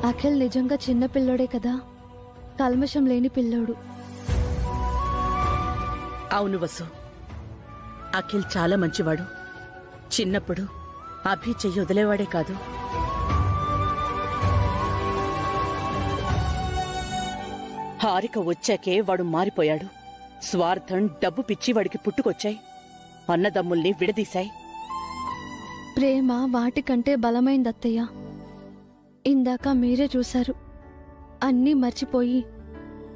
అఖిల్ నిజంగా చిన్న పిల్లోడే కదా, కల్మషం లేని పిల్లోడు. అవును వసు, అఖిల్ చాలా మంచివాడు. చిన్నప్పుడు అభి చెయ్యి వదిలేవాడే కాదు. హారిక వచ్చాకే వాడు మారిపోయాడు. స్వార్థం, డబ్బు పిచ్చి వాడికి పుట్టుకొచ్చాయి. అన్నదమ్ముల్ని విడదీశాయి. ప్రేమ వాటికంటే బలమైందత్తయ్య. ఇందాక మీరే చూశారు, అన్నీ మర్చిపోయి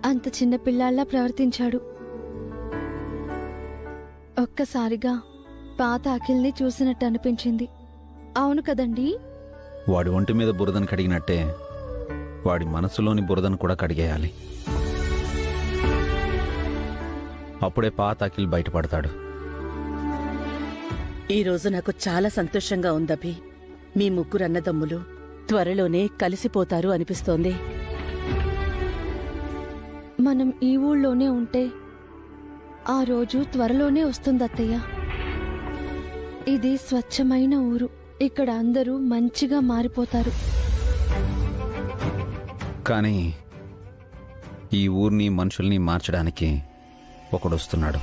అంత చిన్న పిల్లాళ్ళ ప్రవర్తించాడు. ఒక్కసారిగా పాత అఖిల్ని చూసినట్టు అనిపించింది. అవును కదండి? వాడి ఒంటి మీద బురదను కడిగినట్టే వాడి మనసులోని బురదను కూడా కడిగేయాలి. అప్పుడే పాత అఖిల్ బయటపడతాడు. ఈరోజు నాకు చాలా సంతోషంగా ఉందభి. మీ ముగ్గురు అన్నదమ్ములు త్వరలోనే కలిసిపోతారు అనిపిస్తోంది. మనం ఈ ఊళ్ళోనే ఉంటే ఆ రోజు త్వరలోనే వస్తుందత్తయ్య. ఇది స్వచ్ఛమైన ఊరు. ఇక్కడ అందరూ మంచిగా మారిపోతారు. కానీ ఈ ఊరిని, మనుషుల్ని మార్చడానికి ఒకడొస్తున్నాడు.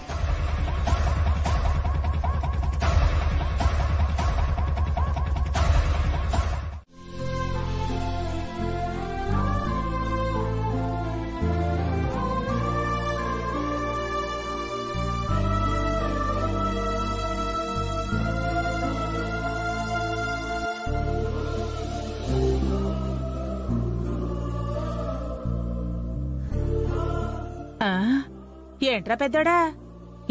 ఏంట్రా పెద్దోడా,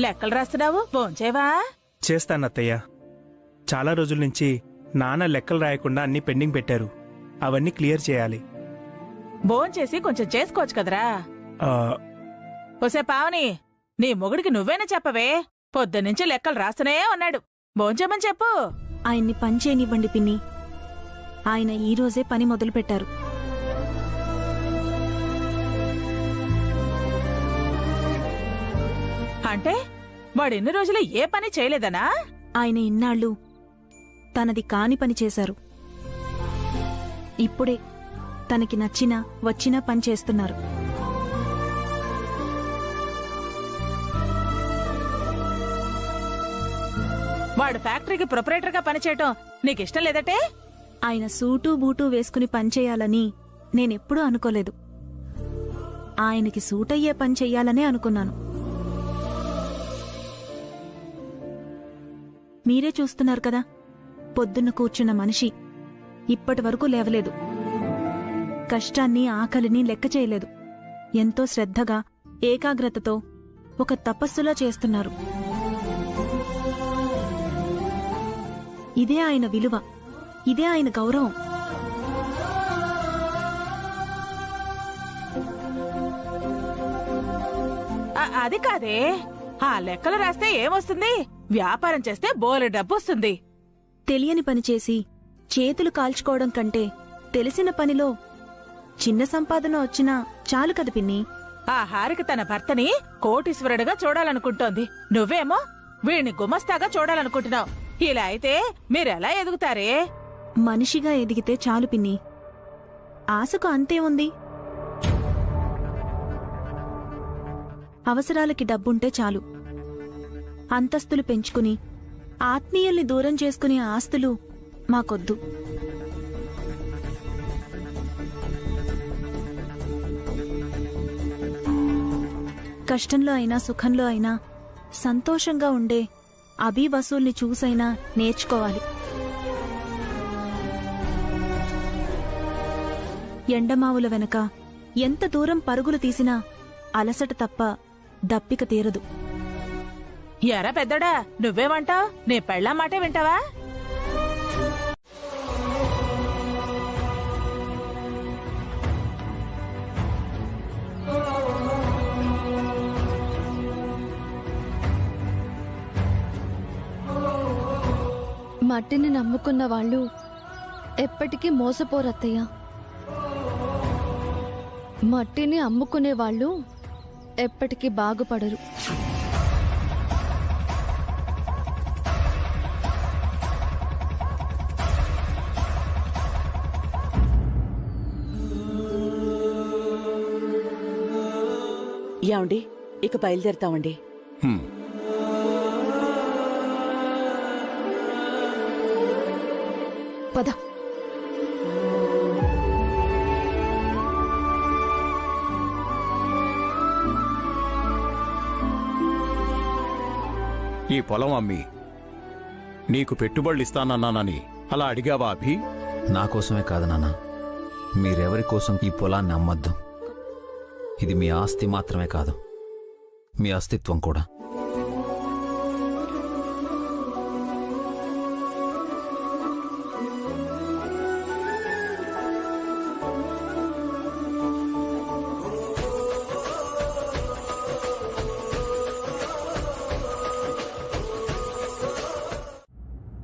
లెక్కలు రాస్తున్నావు? భోంచేవా? చేస్తానత్తయ్య. చాలా రోజుల నుంచి నాన్న లెక్కలు రాయకుండా అన్ని పెండింగ్ పెట్టారు. అవన్నీ క్లియర్ చేయాలి. భోంచేసి కొంచెం చేసుకోవచ్చు కదరా. ఒసే పావని, నీ మొగుడికి నువ్వేనా చెప్పవే? పొద్దున్నుంచి లెక్కలు రాస్తూనే ఉన్నాడు. భోంచేమని చెప్పు. ఆయన్ని పని చేయనివ్వండి పిన్ని. ఆయన ఈ రోజే పని మొదలుపెట్టారు. అంటే వాడెన్ని రోజులు ఏ పని చేయలేదనా? ఆయన ఇన్నాళ్ళు తనది కాని పని చేశారు. ఇప్పుడే తనకి నచ్చిన వచ్చిన పని చేస్తున్నారు. వాడు ఫ్యాక్టరీకి ప్రొపరేటర్గా పనిచేయటం నీకిష్టం లేదటే? ఆయన సూటు బూటు వేసుకుని పనిచేయాలని నేనెప్పుడూ అనుకోలేదు. ఆయనకి సూటయ్యే పని చెయ్యాలనే అనుకున్నాను. మీరే చూస్తున్నారు కదా, పొద్దున్న కూర్చున్న మనిషి ఇప్పటి వరకు లేవలేదు. కష్టాన్ని ఆకలిని లెక్క చేయలేదు. ఎంతో శ్రద్ధగా ఏకాగ్రతతో ఒక తపస్సులా చేస్తున్నారు. ఇదే ఆయన విలువ, ఇదే ఆయన గౌరవం. అది కాదే, ఆ లెక్కలు రాస్తే ఏమొస్తుంది? వ్యాపారం చేస్తే బోలెడు డబ్బు వస్తుంది. తెలియని పని చేసి చేతులు కాల్చుకోవడం కంటే తెలిసిన పనిలో చిన్న సంపాదన వచ్చినా చాలు కదా పిన్ని. ఆ హారిక తన భర్తని కోటీశ్వరుడిగా చూడాలనుకుంటోంది. నువ్వేమో వీణ్ణి గుమస్తాగా చూడాలనుకుంటున్నావు. ఇలా అయితే మీరెలా ఎదుగుతారే? మనిషిగా ఎదిగితే చాలు పిన్ని. ఆశకు అంతే ఉంది. అవసరాలకి డబ్బుంటే చాలు. అంతస్తులు పెంచుకుని ఆత్మీయుల్ని దూరం చేసుకునే ఆస్తులు మాకొద్దు. కష్టంలో అయినా సుఖంలో అయినా సంతోషంగా ఉండే అభి వసూల్ని చూసైనా నేర్చుకోవాలి. ఎండమావుల వెనక ఎంత దూరం పరుగులు తీసినా అలసట తప్ప దప్పిక తీరదు. ఎరా పెద్దడా, నువ్వేమంటావ్? నీ పెళ్ళాం మాటే వింటావా? మట్టిని నమ్ముకున్న వాళ్ళు ఎప్పటికీ మోసపోరత్తయ్య. మట్టిని అమ్ముకునే వాళ్ళు ఎప్పటికీ బాగుపడరు. యాండి, ఇక బయలుదేరుతామండి. పద. ఈ పొలం అమ్మి నీకు పెట్టుబడులు ఇస్తానన్నానని అలా అడిగావా అభి? నా కోసమే కాదు నాన్న, మీరెవరి కోసం ఈ పొలాన్ని అమ్మొద్దు. ఇది మీ ఆస్తి మాత్రమే కాదు, మీ అస్తిత్వం కూడా.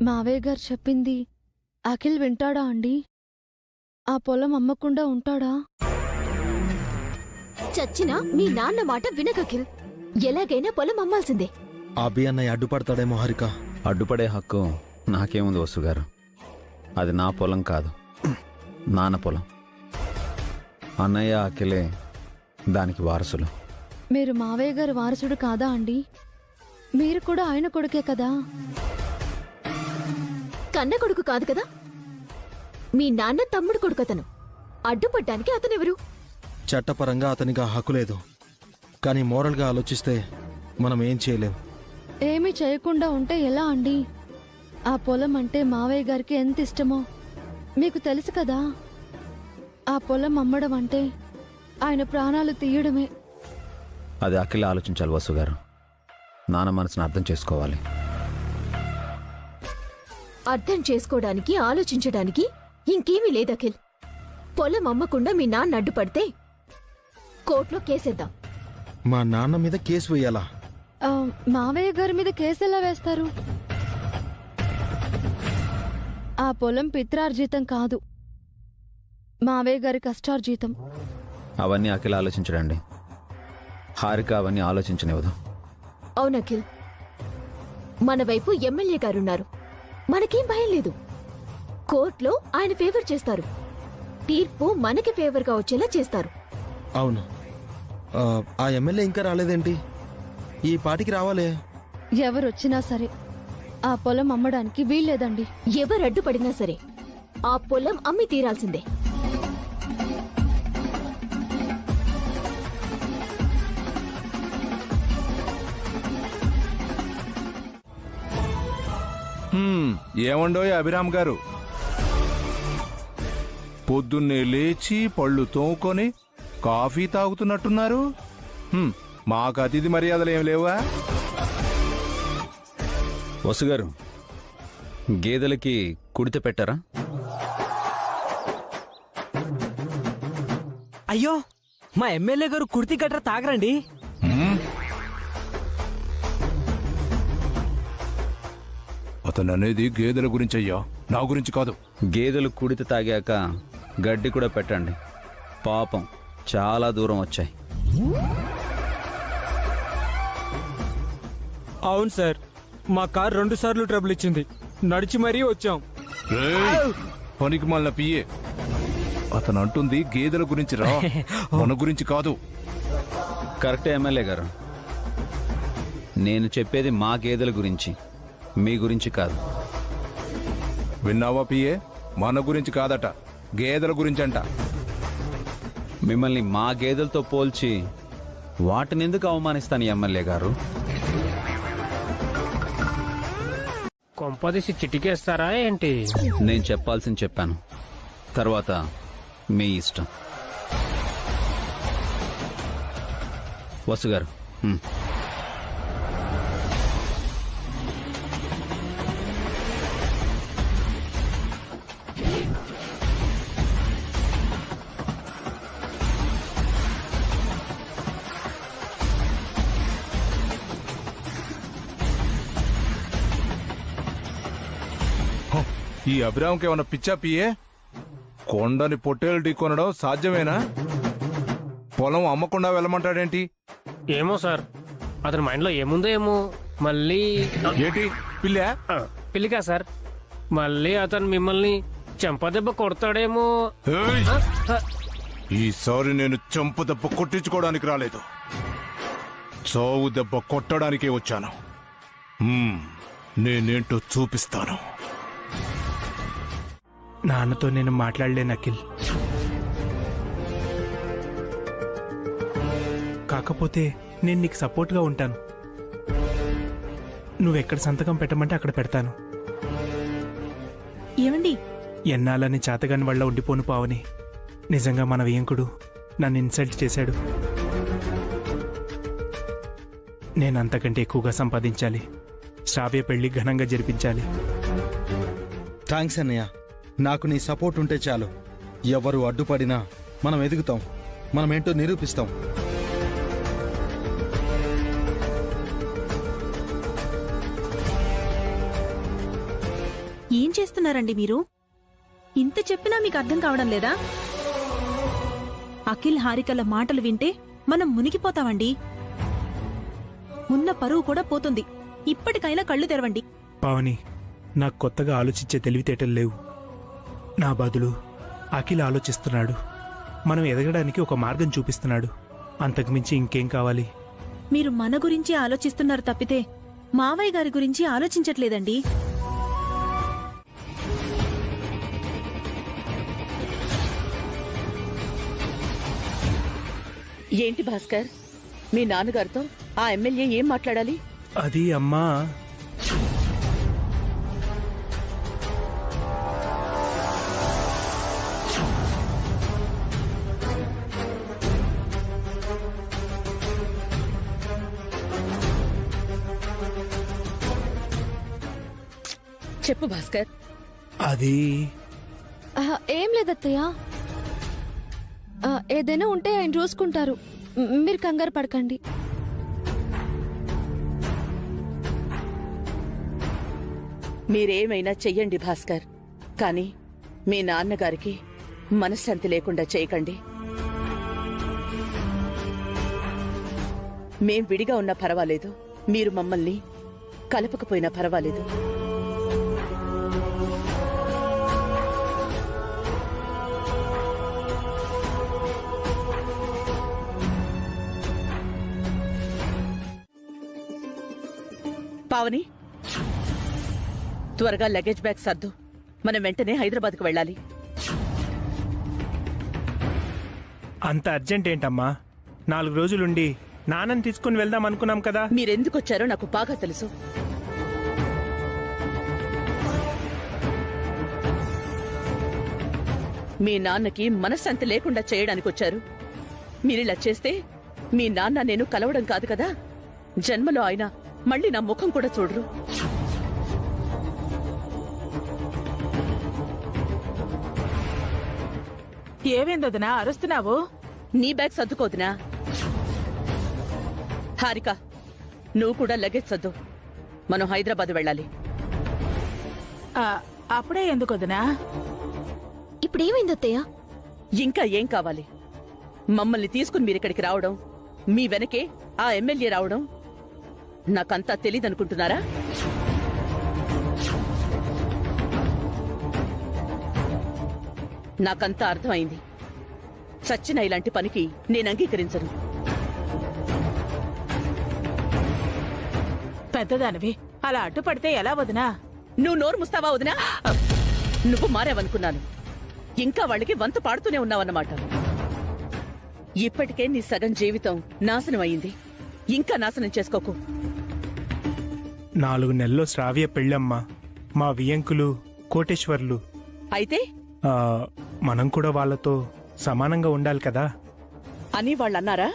మావయ్య గారు చెప్పింది అఖిల్ వింటాడా అండి? ఆ పొలం అమ్మకుండా ఉంటాడా? చచ్చినా మీ నాన్న మాట వినకఖిల్. ఎలాగైనా పొలం అమ్మాల్సిందే. అభి అన్నయ్య అడ్డుపడతాడేమో హారిక. అడ్డుపడే హక్కు నాకేముంది వసుగారు? అది నా పొలం కాదు, నాన్న పొలం. అన్నయ్య అఖిలే దానికి వారసులు. మీరు మావయ్య గారి వారసుడు కాదా అండి? మీరు కూడా ఆయన కొడుకే కదా. కన్న కొడుకు కాదు కదా. మీ నాన్న తమ్ముడు కొడుకు అతను. అడ్డుపడ్డానికి అతనెవరు? చట్టపరంగా అతనికి ఆ హక్కు లేదు, కానీ మోరల్గా ఆలోచిస్తే మనం ఏం చేయలేం. ఏమీ చేయకుండా ఉంటే ఎలా అండి? ఆ పొలం అంటే మావయ్య గారికి ఎంత ఇష్టమో మీకు తెలుసు కదా. ఆ పొలం అమ్మడం అంటే ఆయన ప్రాణాలు తీయడమే. అది అఖిల ఆలోచించాలి వసుగారు. నాన్న మనసును అర్థం చేసుకోవాలి. అర్థం చేసుకోవడానికి ఆలోచించడానికి ఇంకేమీ లేదఖిల్. పొలం అమ్మకుండా మీ నాన్న అడ్డుపడితే కోర్టులో కేసేద్దాం. మా నాన్న మీద కేసు వేయాలా? మావయ్య గారి మీద కేసు ఎలా వేస్తారు? ఆ పొలం పిత్రార్జితం కాదు, మావయ్య గారి కష్టార్జితం. అవన్నీ అఖిల ఆలోచించడండి. హారిక అవన్నీ ఆలోచించనివ్వదు. అవునఖిల్, మన వైపు ఎమ్మెల్యే గారున్నారు. మనకేం భయం లేదు. కోర్టులో ఆయన ఫేవర్ చేస్తారు. తీర్పు మనకి ఫేవర్గా వచ్చేలా చేస్తారు. అవును. ఆ ఎమ్మెల్యే ఇంకా రాలేదేంటి? ఈ పాటికి రావాలే. ఎవరొచ్చినా సరే ఆ పొలం అమ్మడానికి వీల్లేదండి. ఎవరు అడ్డుపడినా సరే ఆ పొలం అమ్మి తీరాల్సిందే. ఏమండోయ్ అభిరామ్ గారు, పొద్దున్నే లేచి పళ్ళు తోముకొని కాఫీ తాగుతున్నట్టున్నారు. మాకు అతిథి మర్యాదలు ఏం లేవా? వసుగారు, గేదెలకి కుడిత పెట్టారా? అయ్యో, మా ఎమ్మెల్యే గారు కుర్తి గట్రా తాగరండి. అతను అనేది గేదెల గురించి అయ్యా, నా గురించి కాదు. గేదెలు కుడిత తాగాక గడ్డి కూడా పెట్టండి. పాపం చాలా దూరం వచ్చాయి. అవును సార్, మా కార్ 2 సార్లు ట్రబుల్ ఇచ్చింది. నడిచి మరీ వచ్చాం. పనికి మళ్ళీ పియ్యే. అతను అంటుంది గేదెల గురించి రా, మన గురించి కాదు. కరెక్టే ఎమ్మెల్యే గారు, నేను చెప్పేది మా గేదెల గురించి, మీ గురించి కాదు. విన్నావా పియ్యే? మన గురించి కాదట, గేదెల గురించి అంట. మిమ్మల్ని మా గేదెలతో పోల్చి వాటిని ఎందుకు అవమానిస్తాను ఎమ్మెల్యే గారు? కొంపదీసి చిటికేస్తారా ఏంటి? నేను చెప్పాల్సింది చెప్పాను, తర్వాత మీ ఇష్టం. వసుగారు, ఈ అభిరామ్కి ఏమన్నా పిచ్చా పియ్యే? కొండని పొట్టేలు ఢీకొనడం సాధ్యమేనా? పొలం అమ్మకుండా వెళ్ళమంటాడేంటి? ఏమో సార్, అతని మైండ్ లో ఏముందో ఏమో. మళ్ళీ ఏంటి పిల్లా? పిల్లికా సార్, మళ్ళీ అతను మిమ్మల్ని చెంపదెబ్బ కొడతాడేమో. ఏయ్! ఈసారి నేను చెంప దెబ్బ కొట్టించుకోవడానికి రాలేదు, చావు దెబ్బ కొట్టడానికే వచ్చాను. నేనేంటో చూపిస్తాను. నాన్నతో నేను మాట్లాడలేను అఖిల్. కాకపోతే నేను నీకు సపోర్ట్గా ఉంటాను. నువ్వెక్కడ సంతకం పెట్టమంటే అక్కడ పెడతాను. ఏమండి? ఎన్నాళ్ళని చాతగాని వల్ల ఉండిపోను పావని. నిజంగా మన వియంకుడు నన్ను ఇన్సల్ట్ చేశాడు. నేను అంతకంటే ఎక్కువగా సంపాదించాలి. శ్రావ్య పెళ్లి ఘనంగా జరిపించాలి. థ్యాంక్స్ అన్నయ్య, నాకు నీ సపోర్ట్ ఉంటే చాలు. ఎవరు అడ్డుపడినా మనం ఎదుగుతాం, మనమేంటో నిరూపిస్తాం. ఏం చేస్తున్నారండి మీరు? ఇంత చెప్పినా మీకు అర్థం కావడం లేదా? అఖిల్ హారికల మాటలు వింటే మనం మునిగిపోతామండి. ఉన్న పరువు కూడా పోతుంది. ఇప్పటికైనా కళ్ళు తెరవండి. పావని, నాకు కొత్తగా ఆలోచించే తెలివితేటలు లేవు. నా బదులు అఖిల్ ఆలోచిస్తున్నాడు. మనం ఎదగడానికి ఒక మార్గం చూపిస్తున్నాడు. అంతకుమించి ఇంకేం కావాలి? మీరు మన గురించి ఆలోచిస్తున్నారు తప్పితే మావయ్య గారి గురించి ఆలోచించట్లేదండి. ఏంటి భాస్కర్, మీ నాన్నగారితో ఆ ఎమ్మెల్యే ఏం మాట్లాడాలి? అది అమ్మా, చెప్పు భాస్కర్. అది ఏం లేదత్తయ్య, ఏదైనా ఉంటే ఆయన చూసుకుంటారు. మీరు కంగారు పడకండి. మీరేమైనా చెయ్యండి భాస్కర్, కానీ మీ నాన్నగారికి మనశ్శాంతి లేకుండా చేయకండి. మేం విడిగా ఉన్నా పర్వాలేదు, మీరు మమ్మల్ని కలపకపోయినా పర్వాలేదు. పావని, త్వరగా లగేజ్ బ్యాగ్ సర్దు. మనం వెంటనే హైదరాబాద్కు వెళ్ళాలి. అంత అర్జెంట్ ఏంటమ్మా? 4 రోజులుండి నాన్నని తీసుకుని వెళ్దాం అనుకున్నాం కదా. మీరెందుకొచ్చారో నాకు బాగా తెలుసు. మీ నాన్నకి మనశ్శాంతి లేకుండా చేయడానికొచ్చారు. మీరిలా చేస్తే మీ నాన్న నేను కలవడం కాదు కదా, జన్మలో ఆయన మళ్ళీ నా ముఖం కూడా చూడరు. ఏమైందొదినా అరుస్తున్నావు? నీ బ్యాగ్ సర్దుకోదునా? హారిక, నువ్వు కూడా లగేజ్ సర్దు. మనం హైదరాబాద్ వెళ్ళాలి. అప్పుడే ఎందుకొదినా? ఇప్పుడేమైందత్తయ్య? ఇంకా ఏం కావాలి? మమ్మల్ని తీసుకుని మీరిక్కడికి రావడం, మీ వెనకే ఆ ఎమ్మెల్యే రావడం నాకంతా తెలీదనుకుంటున్నారా? నాకంతా అర్థమైంది. చచ్చిన ఇలాంటి పనికి నేను అంగీకరించను. పెద్దదానివి అలా అడ్డుపడితే ఎలా వదినా? నువ్వు నోరు ముస్తావా వదినా? నువ్వు మారావనుకున్నాను. ఇంకా వాళ్ళకి వంతు పాడుతూనే ఉన్నావన్నమాట. ఇప్పటికే నీ సగం జీవితం నాశనం అయింది. ఇంకా నాశనం చేసుకోకు. 4 నెలల్లో శ్రావ్య పెళ్ళమ్మా. మా వియంకులు కోటేశ్వర్లు. అయితే మనం కూడా వాళ్ళతో సమానంగా ఉండాలి కదా అని వాళ్ళన్నారా?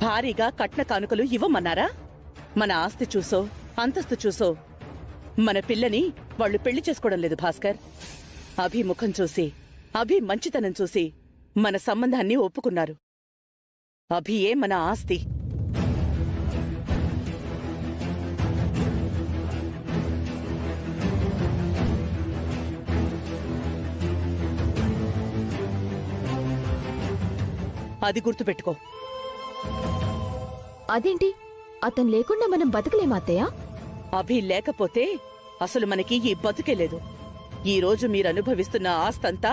భారీగా కట్న కానుకలు ఇవ్వమన్నారా? మన ఆస్తి చూసో అంతస్తు చూసో మన పిల్లని వాళ్ళు పెళ్లి చేసుకోవడం లేదు భాస్కర్. అభి ముఖం చూసి, అభి మంచితనం చూసి మన సంబంధాన్ని ఒప్పుకున్నారు. అభియే మన ఆస్తి. అది గుర్తుపెట్టుకో. అదేంటి, అతను లేకుండా మనం బతకలేమా అత్తయ్య? అభి లేకపోతే అసలు మనకి ఈ బతుకే లేదు. ఈ రోజు మీరు అనుభవిస్తున్న ఆస్తంతా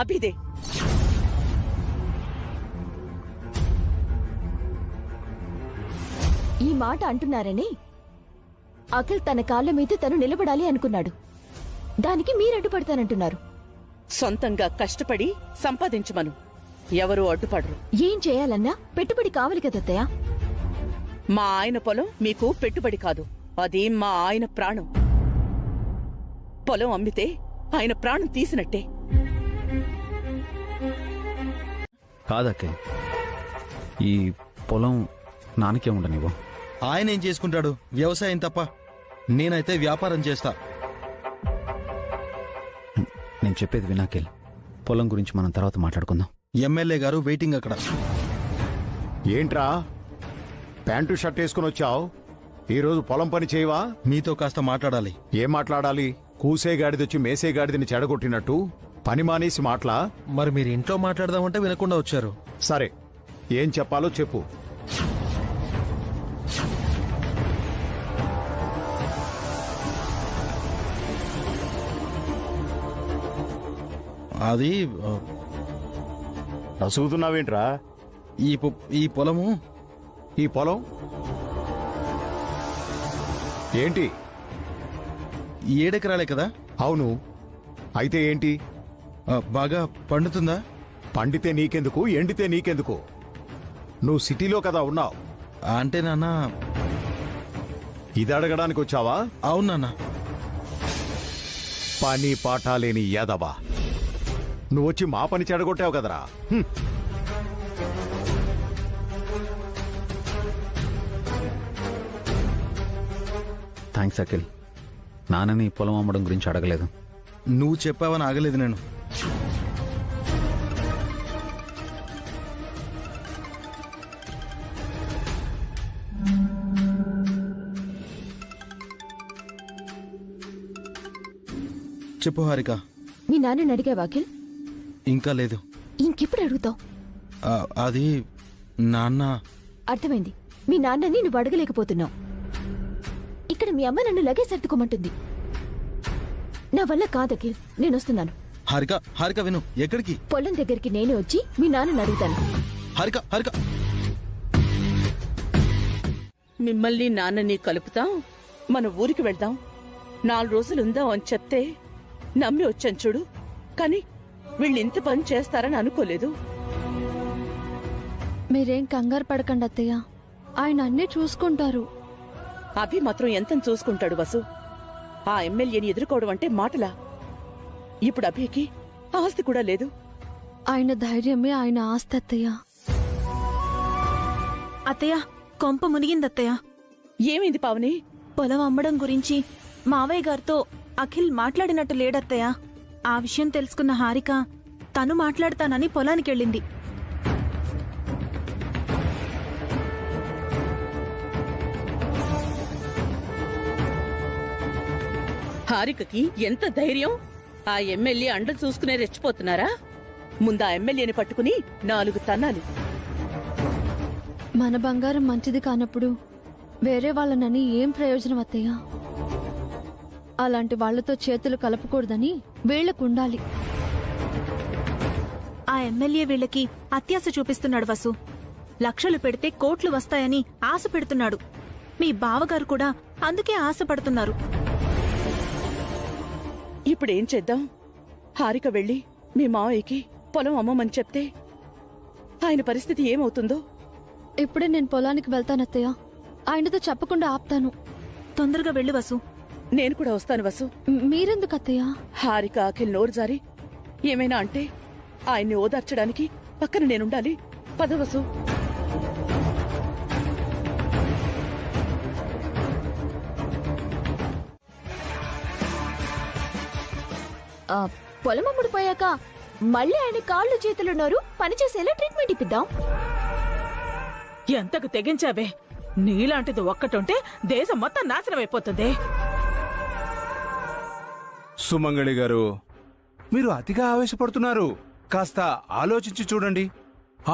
అభిదే. ఈ మాట అంటున్నారని అఖిల్ తన కాళ్ళ మీద తను నిలబడాలి అనుకున్నాడు. దానికి మీరు అడ్డుపడతానంటున్నారు. సొంతంగా కష్టపడి సంపాదించమను. ఎవరూ అడ్డుపడరు. ఏం చేయాలన్నా పెట్టుబడి కావాలి కదత్తయ్య. మా ఆయన పొలం మీకు పెట్టుబడి కాదు, అది మా ఆయన ప్రాణం. పొలం అమ్మితే ఆయన ప్రాణం తీసినట్టే. కాదక్కే, ఈ పొలం నాన్నకే ఉండనివ్వు. ఆయన ఏం చేసుకుంటాడు? వ్యవసాయం తప్ప. నేనైతే వ్యాపారం చేస్తా. నేను చెప్పేది వినాకేల్. పొలం గురించి మనం తర్వాత మాట్లాడుకుందాం. ఎమ్మెల్యే గారు వెయిటింగ్ అక్కడ. ఏంట్రా ప్యాంటు షర్ట్ వేసుకుని వచ్చావు? ఈరోజు పొలం పని చేయవా? మీతో కాస్త మాట్లాడాలి. ఏం మాట్లాడాలి? కూసేగాడిదొచ్చి మేసేగాడిదని చెడగొట్టినట్టు పని మానేసి మాట్లా. మరి మీరు ఇంట్లో మాట్లాడదామంటే వినకుండా వచ్చారు. సరే, ఏం చెప్పాలో చెప్పు. అది నసుగుతున్నావేంట్రా? ఈ పొలము. ఈ పొలం ఏంటి? 7 ఎకరాలే కదా? అవును. అయితే ఏంటి? బాగా పండుతుందా? పండితే నీకెందుకు, ఎండితే నీకెందుకు? నువ్వు సిటీలో కదా ఉన్నావు. అంటే నాన్న, ఇది అడగడానికి వచ్చావా? అవును నాన్న. పని పాఠాలేని యాదవా, నువ్వొచ్చి మా పని చెడగొట్టావు కదరా. థ్యాంక్స్ అఖిల్. నాన్నని పొలం అమ్మడం గురించి అడగలేదు. నువ్వు చెప్పావని ఆగలేదు నేను. చెప్పు హారిక. మీ నాన్నని అడిగావా అఖిల్? ఇంకా లేదు. ఇంకెప్పుడు అడుగుతావు? అది నాన్న. అర్థమైంది. మీ నాన్నని నువ్వు అడగలేకపోతున్నావు. ఇక్కడ మీ అమ్మ నన్ను లగేజ్ సర్దుకోమంటుంది. నా వల్ల కాదఖిల్, నేను వస్తున్నాను. హారిక, హారిక విను. ఎక్కడికి? పొలం దగ్గరికి నేనే వచ్చి మీ నాన్నని అడుగుతాను. హారిక, హారిక. మిమ్మల్ని నాన్నని కలుపుతాం, మన ఊరికి వెళ్దాం, 4 రోజులుందాం అని చెప్తే నమ్మి వచ్చాను చూడు. కాని వీళ్ళు ఇంత పని చేస్తారని అనుకోలేదు. మీరేం కంగారు పడకండి అత్తయ్య, ఆయన అన్నీ చూసుకుంటారు. అభి మాత్రం ఎంత చూసుకుంటాడు వసు? ఆ ఎమ్మెల్యేని ఎదుర్కోవడం అంటే మాటలా? ఇప్పుడు అభికి ఆస్తి కూడా లేదు. ఆయన ధైర్యమే ఆయన ఆస్తి అత్తయ్య. అత్తయ్య, కొంప మునిగిందత్తయ్య. ఏమైంది పావని? పొలం అమ్మడం గురించి మావయ్య గారితో అఖిల్ మాట్లాడినట్టు లేడత్తయ్య. ఆ విషయం తెలుసుకున్న హారిక తను మాట్లాడతానని పొలానికెళ్ళింది. హారికకి ఎంత ధైర్యం! ఆ ఎమ్మెల్యే అండలు చూసుకునే రెచ్చిపోతున్నారా? ముందా ఎమ్మెల్యేని పట్టుకుని 4 తన్నాలి. మన బంగారం మంచిది కానప్పుడు వేరే వాళ్ళనని ఏం ప్రయోజనం అత్తయ్య? అలాంటి వాళ్లతో చేతులు కలపకూడదని వీళ్లకుండాలి. ఆ ఎమ్మెల్యే వీళ్ళకి అత్యాశ చూపిస్తున్నాడు వసు. లక్షలు పెడితే కోట్లు వస్తాయని ఆశ పెడుతున్నాడు. మీ బావగారు కూడా అందుకే ఆశపడుతున్నారు. ఇప్పుడేం చేద్దాం? హారిక వెళ్ళి మీ మావయ్యకి పొలం అమ్మమని చెప్తే ఆయన పరిస్థితి ఏమవుతుందో? ఇప్పుడే నేను పొలానికి వెళ్తానత్తయ్య. ఆయనతో చెప్పకుండా ఆపుతాను. తొందరగా వెళ్ళు వసు. నేను కూడా వస్తాను వసు. మీరెందుకు అత్తయ్య? హారిక అఖిల్ నోరు జారి ఏమైనా అంటే ఆయన్ని ఓదార్చడానికి పక్కన నేనుండాలి. పద వసు. పొలం అమ్ముడిపోయాక మళ్ళీ ఆయన కాళ్ళు చేతులున్నారు, పనిచేసేలా ట్రీట్మెంట్ ఇప్పిద్దాం. ఎంతకు తెగించావే? నీలాంటిది ఒక్కటుంటే దేశం మొత్తం నాశనం అయిపోతుంది. సుమంగళి గారు, మీరు అతిగా ఆవేశపడుతున్నారు. కాస్త ఆలోచించి చూడండి.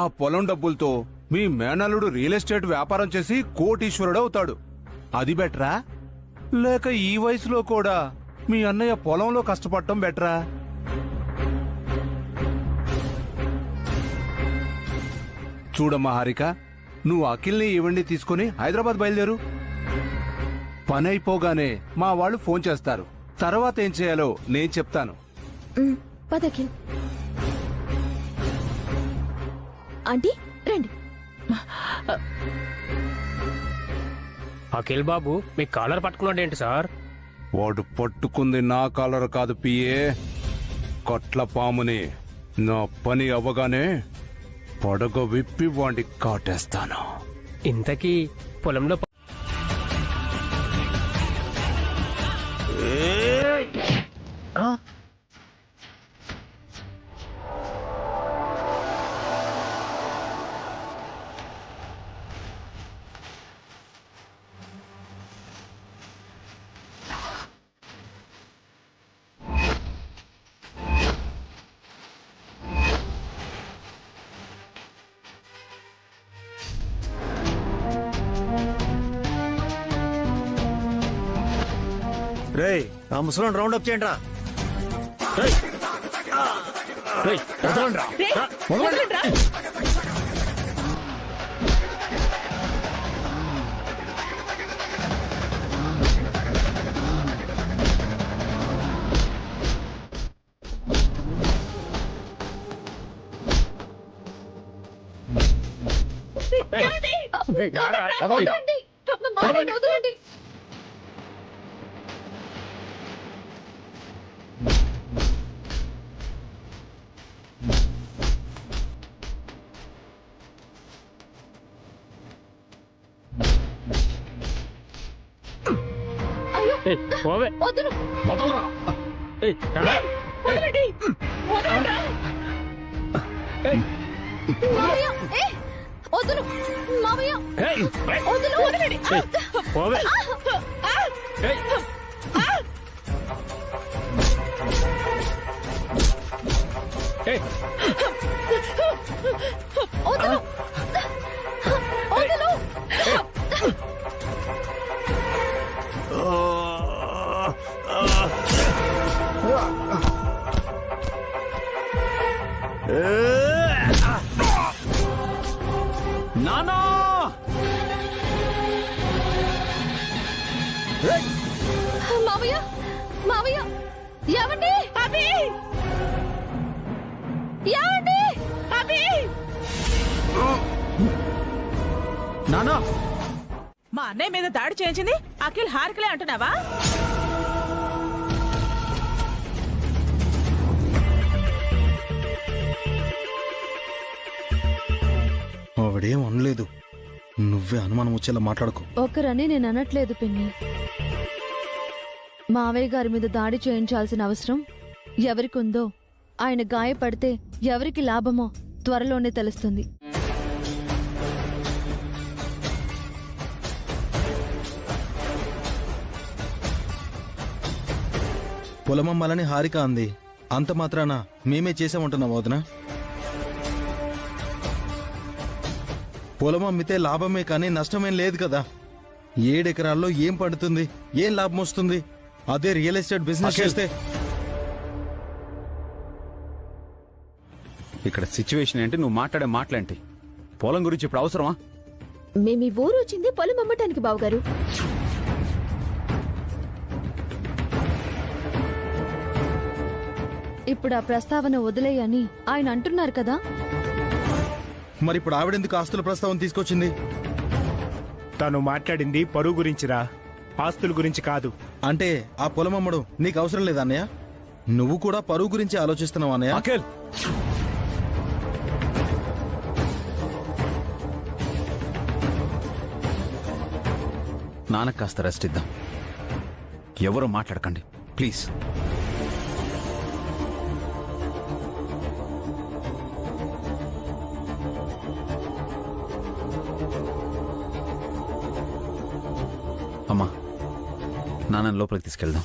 ఆ పొలం డబ్బులతో మీ మేనల్లుడు రియల్ ఎస్టేట్ వ్యాపారం చేసి కోటీశ్వరుడు అవుతాడు. అది బెటరా, లేక ఈ వయసులో కూడా మీ అన్నయ్య పొలంలో కష్టపడటం బెటరా? చూడమ్మా హారిక, నువ్వు అఖిల్ని ఇవ్వండి తీసుకుని హైదరాబాద్ బయలుదేరు. పని అయిపోగానే మా వాళ్ళు ఫోన్ చేస్తారు. తర్వాత ఏం చేయాలో నేను చెప్తాను. పదఖిల్ ఆంటీ రండి. అఖిల్ బాబు మీ కాలర్ పట్టుకున్నాడేంటి సార్? వాడు పట్టుకుంది నా కాలర్ కాదు పిఏ, కట్ల పాముని. నా పని అవ్వగానే పడగ విప్పి వాడిని కాటేస్తాను. ఇంతకీ పొలంలో రేయ్, ఆ ముసలోని రౌండ్ అప్ చేయండి రా. నానా మావయ్య, మావయ్య, ఏమండి? అభి! ఏమండి? అభి! నానా, మా అన్నయ్య మీద దాడి చేయించింది అఖిల్ హారికలే అంటున్నావా? వాడేం అనలేదు. నువ్వే అనుమానం వచ్చేలా మాట్లాడుకో. ఒకరని నేను అనట్లేదు పిన్ని. మావయ్య గారి మీద దాడి చేయించాల్సిన అవసరం ఎవరికుందో, ఆయన గాయపడితే ఎవరికి లాభమో త్వరలోనే తెలుస్తుంది. పొలమమ్మాలని హారిక అంది, అంత మాత్రాన మేమే చేసామంటున్నాం వదినా? పొలం అమ్మితే లాభమే కానీ నష్టమేం లేదు కదా. 7 ఎకరాల్లో ఏం పండుతుంది, ఏం లాభం వస్తుంది? అదే రియల్ ఎస్టేట్ బిజినెస్ చేస్తే. ఇక్కడ సిచ్యువేషన్ ఏంటి, నువ్వు మాట్లాడే మాటలేంటి? పొలం గురించి ఇప్పుడు అవసరమా? మేము ఈ ఊరు వచ్చింది పొలం అమ్మటానికి బావగారు. ఇప్పుడు ఆ ప్రస్తావన వదిలేయని ఆయన అంటున్నారు కదా. మరి ఇప్పుడు ఆవిడెందుకు ఆస్తుల ప్రస్తావన తీసుకొచ్చింది? తను మాట్లాడింది పరువు గురించిరా, ఆస్తుల గురించి కాదు. అంటే ఆ పొలం అమ్మడం నీకు అవసరం లేదా అన్నయ్య? నువ్వు కూడా పరువు గురించి ఆలోచిస్తున్నావు అన్నయ్య? అఖిల్, నాన్నకు కాస్త రెస్ట్ ఇద్దాం. ఎవరో మాట్లాడకండి ప్లీజ్. అమ్మా, నాన్నని లోపలికి తీసుకెళ్దాం.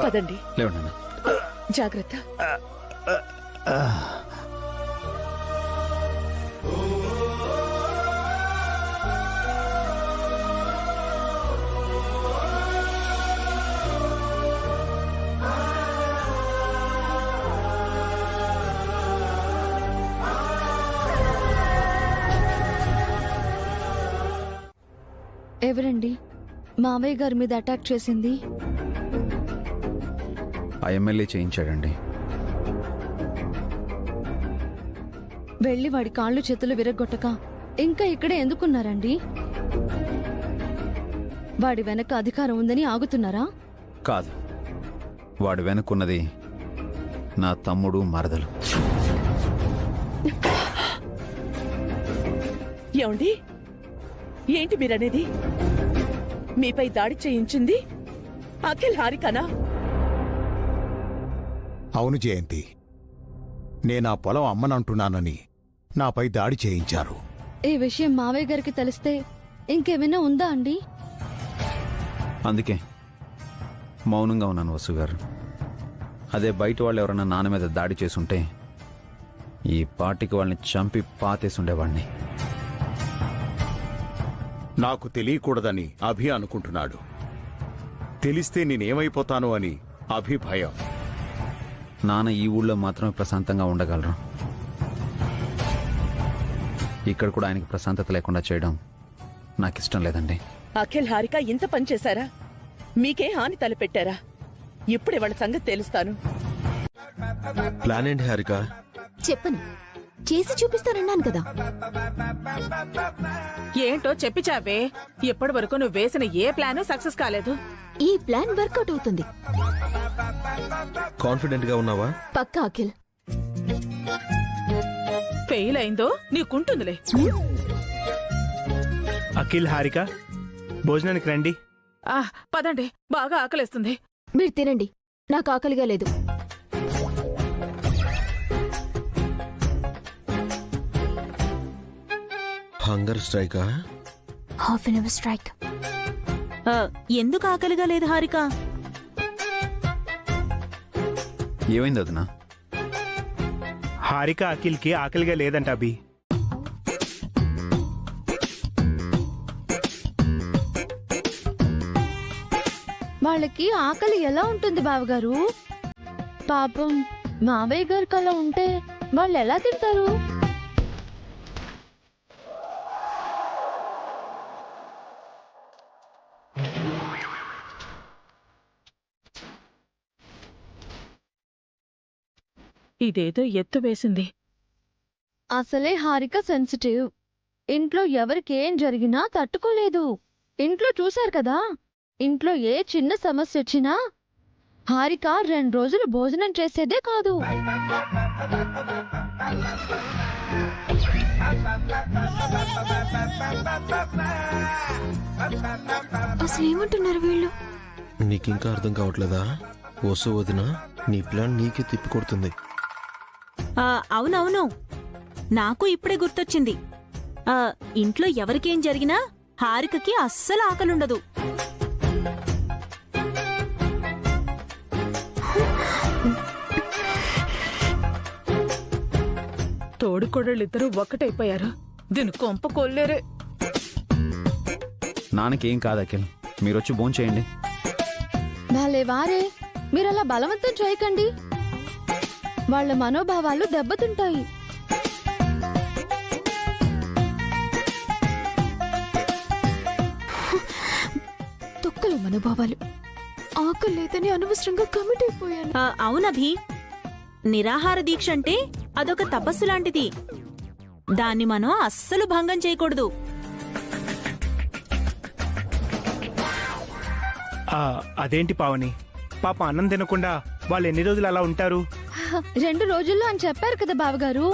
పదండి. లేవండి నాన్న. జాగ్రత్త. ఎవరండి మావయ్య గారి మీద అటాక్ చేసింది? ఆ ఎమ్మెల్యే చేయించాడండి. వెళ్ళి వాడి కాళ్ళు చేతులు విరగొట్టక ఇంకా ఇక్కడే ఎందుకున్నారండి? వాడి వెనక అధికారం ఉందని ఆగుతున్నారా? కాదు, వాడు వెనుకున్నది నా తమ్ముడు, మరదలు. ఏమండి, ఏంటి మీరనేది? మీపై దాడి చేయించింది అఖిల్ హారికనా? అవును జయంతి, నేనా పొలం అమ్మనంటున్నానని నాపై దాడి చేయించారు. ఈ విషయం మావయ్య గారికి తెలిస్తే ఇంకేమైనా ఉందా అండి? అందుకే మౌనంగా ఉన్నాను వసు గారు. అదే బయట వాళ్ళు ఎవరన్నా నాన్న మీద దాడి చేసుంటే ఈ పార్టీకి వాళ్ళని చంపి పాతేసుండేవాడిని. నాకు తెలియకూడదని అభి అనుకుంటున్నాడు. తెలిస్తే నేనేమైపోతాను అని అభి భయం. నాన్న ఈ ఊళ్ళో మాత్రమే ప్రశాంతంగా ఉండగలరు. ఇక్కడ కూడా ఆయనకి ప్రశాంతత లేకుండా చేయడం నాకిష్టం లేదండి. అఖిల్ హారిక ఇంత పని చేశారా? మీకే హాని తలపెట్టారా? ఇప్పుడే వాళ్ళ సంగతి తెలుస్తాను. ప్లాన్ ఏంటి హారిక? చెప్పను, చేసి చూపిస్తానన్నాను కదా. ఏంటో చెప్పి చావే. ఇప్పటి వరకు నువ్వు వేసిన ఏ ప్లాను సక్సెస్ కాలేదు. ఈ ప్లాన్ వర్కౌట్ అవుతుంది. కాన్ఫిడెంట్ గా ఉన్నావా? పక్కా అఖిల్. ఫెయిల్ అయిందో నీకుంటుందిలే. అఖిల్, హారిక భోజనానికి రండి. పదండి, బాగా ఆకలేస్తుంది. మీరు తినండి, నాకు ఆకలిగా లేదు. హంగర్ స్ట్రైకా? Half an hour strike. ఎందుకు ఆకలిగా లేదు హారిక? ఏమైంది వదినా? హారిక అఖిల్కి ఆకలిగా లేదంట అభి. వాళ్ళకి ఆకలి ఎలా ఉంటుంది బావగారు? పాపం మావయ్య గారికి అలా ఉంటే వాళ్ళు ఎలా తింటారు? ఇదేదో ఎత్తు వేసింది. అసలే హారిక సెన్సిటివ్. ఇంట్లో ఎవరికి ఏం జరిగినా తట్టుకోలేదు. ఇంట్లో చూశారు కదా, ఇంట్లో ఏ చిన్న సమస్య వచ్చినా హారిక 2 రోజులు భోజనం చేసేదే కాదు. అసలు ఏమంటున్నారు వీళ్ళు? నీకింకా అర్థం కావట్లేదా? వసు వదిన నీ ప్లాన్ నీకే తిప్పికొడుతుంది. అవునవును, నాకు ఇప్పుడే గుర్తొచ్చింది. ఇంట్లో ఎవరికేం జరిగినా హారికకి అస్సలు ఆకలుండదు. తోడుకోడళ్ళిద్దరూ ఒక్కటైపోయారు. దీని కొంప కొల్లేరే. నాన్నకేం కాదు అఖిల్, మీరొచ్చి భోంచేయండి. వాళ్ళే వారే, మీరలా బలవంతం చేయకండి. వాళ్ళ మనోభావాలు దెబ్బతింటాయి. తొక్కలు మనోభావాలు. ఆకలి లేదని అనవసరంగా కమిట్ అయిపోయాను. అవునభి, నిరాహార దీక్ష అంటే అదొక తపస్సు లాంటిది. దాన్ని మనం అస్సలు భంగం చేయకూడదు. అదేంటి పావని, పాప అన్నం తినకుండా వాళ్ళు ఎన్ని రోజులు అలా ఉంటారు? 2 రోజుల్లో అని చెప్పారు కదా బావగారు.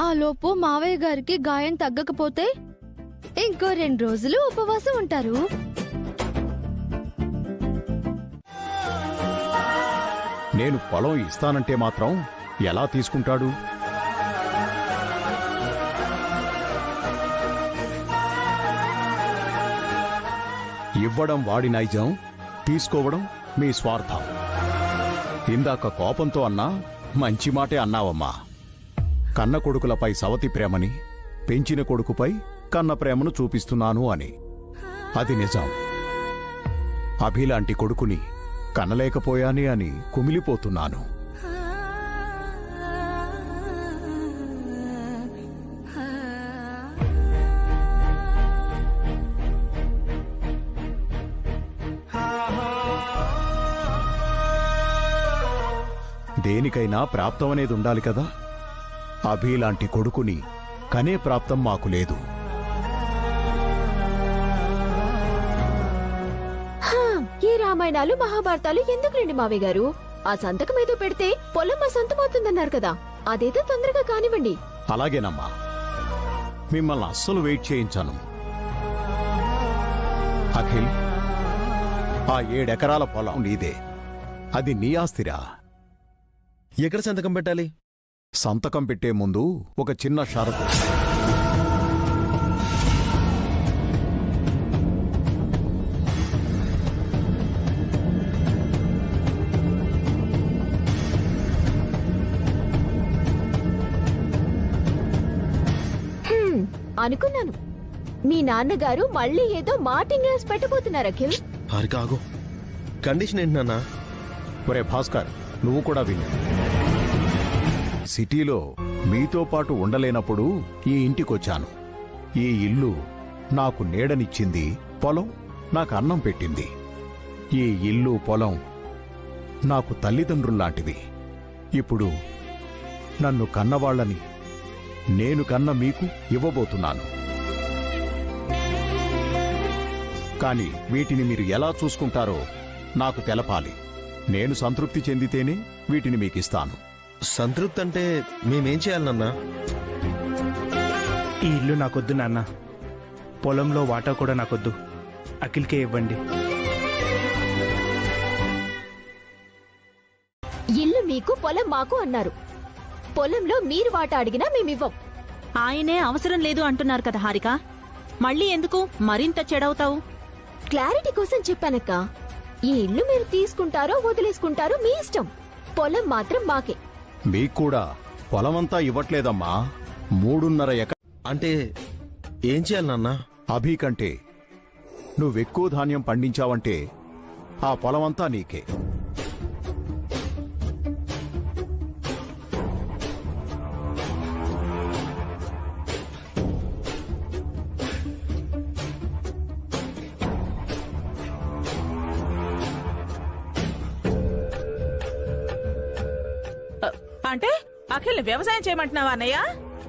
ఆ లోపు మావయ్య గారికి గాయం తగ్గకపోతే ఇంకో 2 రోజులు ఉపవాసం ఉంటారు. నేను పొలం ఇస్తానంటే మాత్రం ఎలా తీసుకుంటాడు? ఇవ్వడం వాడి నైజం, తీసుకోవడం మీ స్వార్థం. ఇందాక కోపంతో అన్నా మంచి మాటే అన్నావమ్మా. కన్న కొడుకులపై సవతి ప్రేమని, పెంచిన కొడుకుపై కన్న ప్రేమను చూపిస్తున్నాను అని. అది నిజం. అభిలాంటి కొడుకుని కనలేకపోయానే అని కుమిలిపోతున్నాను. దేనికైనా ప్రాప్తం అనేది ఉండాలి కదా. అభిలాంటి కొడుకుని కనే ప్రాప్తం మాకు లేదు. ఈ రామాయణాలు మహాభారతాలు ఎందుకులేండి మావయ్య గారు? ఆ సంతకం ఏదో పెడితే పొలం మా సొంతమవుతుందన్నారు కదా, అదేదో తొందరగా కానివ్వండి. అలాగేనమ్మా, మిమ్మల్ని అస్సలు వెయిట్ చేయించాను. అఖిల్, ఆ 7 ఎకరాల పొలం నీదే. అది నీ ఆస్తిరా. ఎక్కడ సంతకం పెట్టాలి? సంతకం పెట్టే ముందు ఒక చిన్న షరతు. అనుకున్నాను, మీ నాన్నగారు మళ్ళీ ఏదో మాటింగ్ వేసి పెట్టబోతున్నారు. అఖిల్, హారిక ఆగు. కండిషన్ ఏంటి నాన్న? ఒరే భాస్కర్, నువ్వు కూడా విను. సిటీలో మీతో పాటు ఉండలేనప్పుడు ఈ ఇంటికొచ్చాను. ఈ ఇల్లు నాకు నీడనిచ్చింది, పొలం నాకు అన్నం పెట్టింది. ఈ ఇల్లు పొలం నాకు తల్లిదండ్రుల్లాంటివి. ఇప్పుడు నన్ను కన్నవాళ్లని నేను కన్న మీకు ఇవ్వబోతున్నాను. కాని వీటిని మీరు ఎలా చూసుకుంటారో నాకు తెలపాలి. నేను సంతృప్తి చెందితేనే వీటిని మీకిస్తాను. సంతృప్తి అంటే మేమేం చేయాలి నాన్న? ఈ ఇల్లు నాకొద్దు నాన్న, పొలంలో వాటా కూడా నాకొద్దు. అఖిల్కే ఇవ్వండి. ఇల్లు మీకు, పొలం మాకు అన్నారు. పొలంలో మీరు వాటా అడిగినా మేమివ్వం. ఆయనే అవసరం లేదు అంటున్నారు కదా హారిక, మళ్ళీ ఎందుకు మరింత చెడవుతావు? క్లారిటీ కోసం చెప్పానక్క. ఈ ఇల్లు మీరు తీసుకుంటారో వదిలేసుకుంటారో మీ ఇష్టం. పొలం మాత్రం మాకే. మీక్కూడా పొలమంతా ఇవ్వట్లేదమ్మా. 3.5 ఎకరాలు. అంటే ఏం చేయాలి నాన్న? అభి కంటే నువ్వెక్కువ ధాన్యం పండించావంటే ఆ పొలమంతా నీకే. అంటే అఖిల్ని వ్యవసాయం చేయమంటున్నావా అన్నయ్య?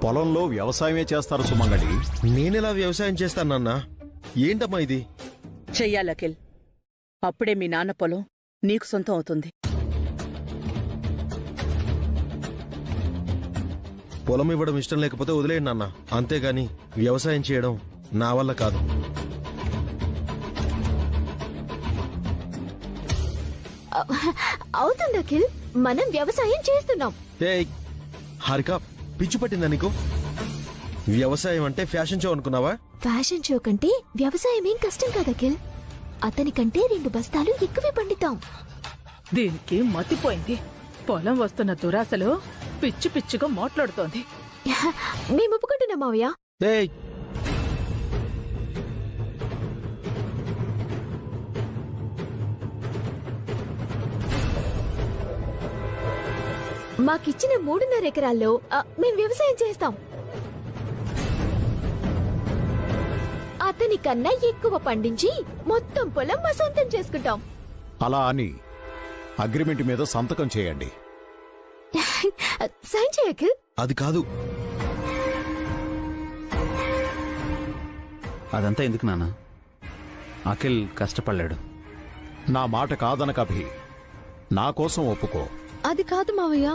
పొలంలో వ్యవసాయమే చేస్తారు సుమంగళి. నేనెలా వ్యవసాయం చేస్తాను నాన్న? ఏంటమ్మా ఇది? చెయ్యాలి అఖిల్. అప్పుడే మీ నాన్న పొలం నీకు సొంతం అవుతుంది. పొలం ఇవ్వడం ఇష్టం లేకపోతే వదిలేయండి నాన్న, అంతేగాని వ్యవసాయం చేయడం నా వల్ల కాదు. అవుతుంది అఖిల్, మనం వ్యవసాయం చేస్తున్నాం. ఏయ్ హారిక, పిచ్చి పట్టిందా నీకు? వ్యవసాయం అంటే ఫ్యాషన్ షో అనుకున్నావా? ఫ్యాషన్ షో కంటే వ్యవసాయం ఏం కష్టం కాదు అఖిల్. అతనికంటే 2 బస్తాలు ఎక్కువే పండితాం. దీనికి మతిపోయింది. పొలం వస్తున్న దురాశలో పిచ్చి పిచ్చిగా మాట్లాడుతోంది. మేము ఒప్పుకుంటున్నాం మావయ్య. ఏయ్ మాకిచ్చిన 3.5 ఎకరాల్లో మేం వ్యవసాయం చేస్తాం. అతని కన్నా ఎక్కువ పండించి మొత్తం పొలం మా సొంతం చేసుకుంటాం. అలా అని అగ్రిమెంట్ మీద సంతకం చేయండి. సైన్ చేయ అఖిల్. అది కాదు. అదంతా ఎందుకు నాన్న? అఖిల్ కష్టపడ్డాడు. నా మాట కాదనక అభి, నా కోసం ఒప్పుకో. అది కాదు మావయ్య.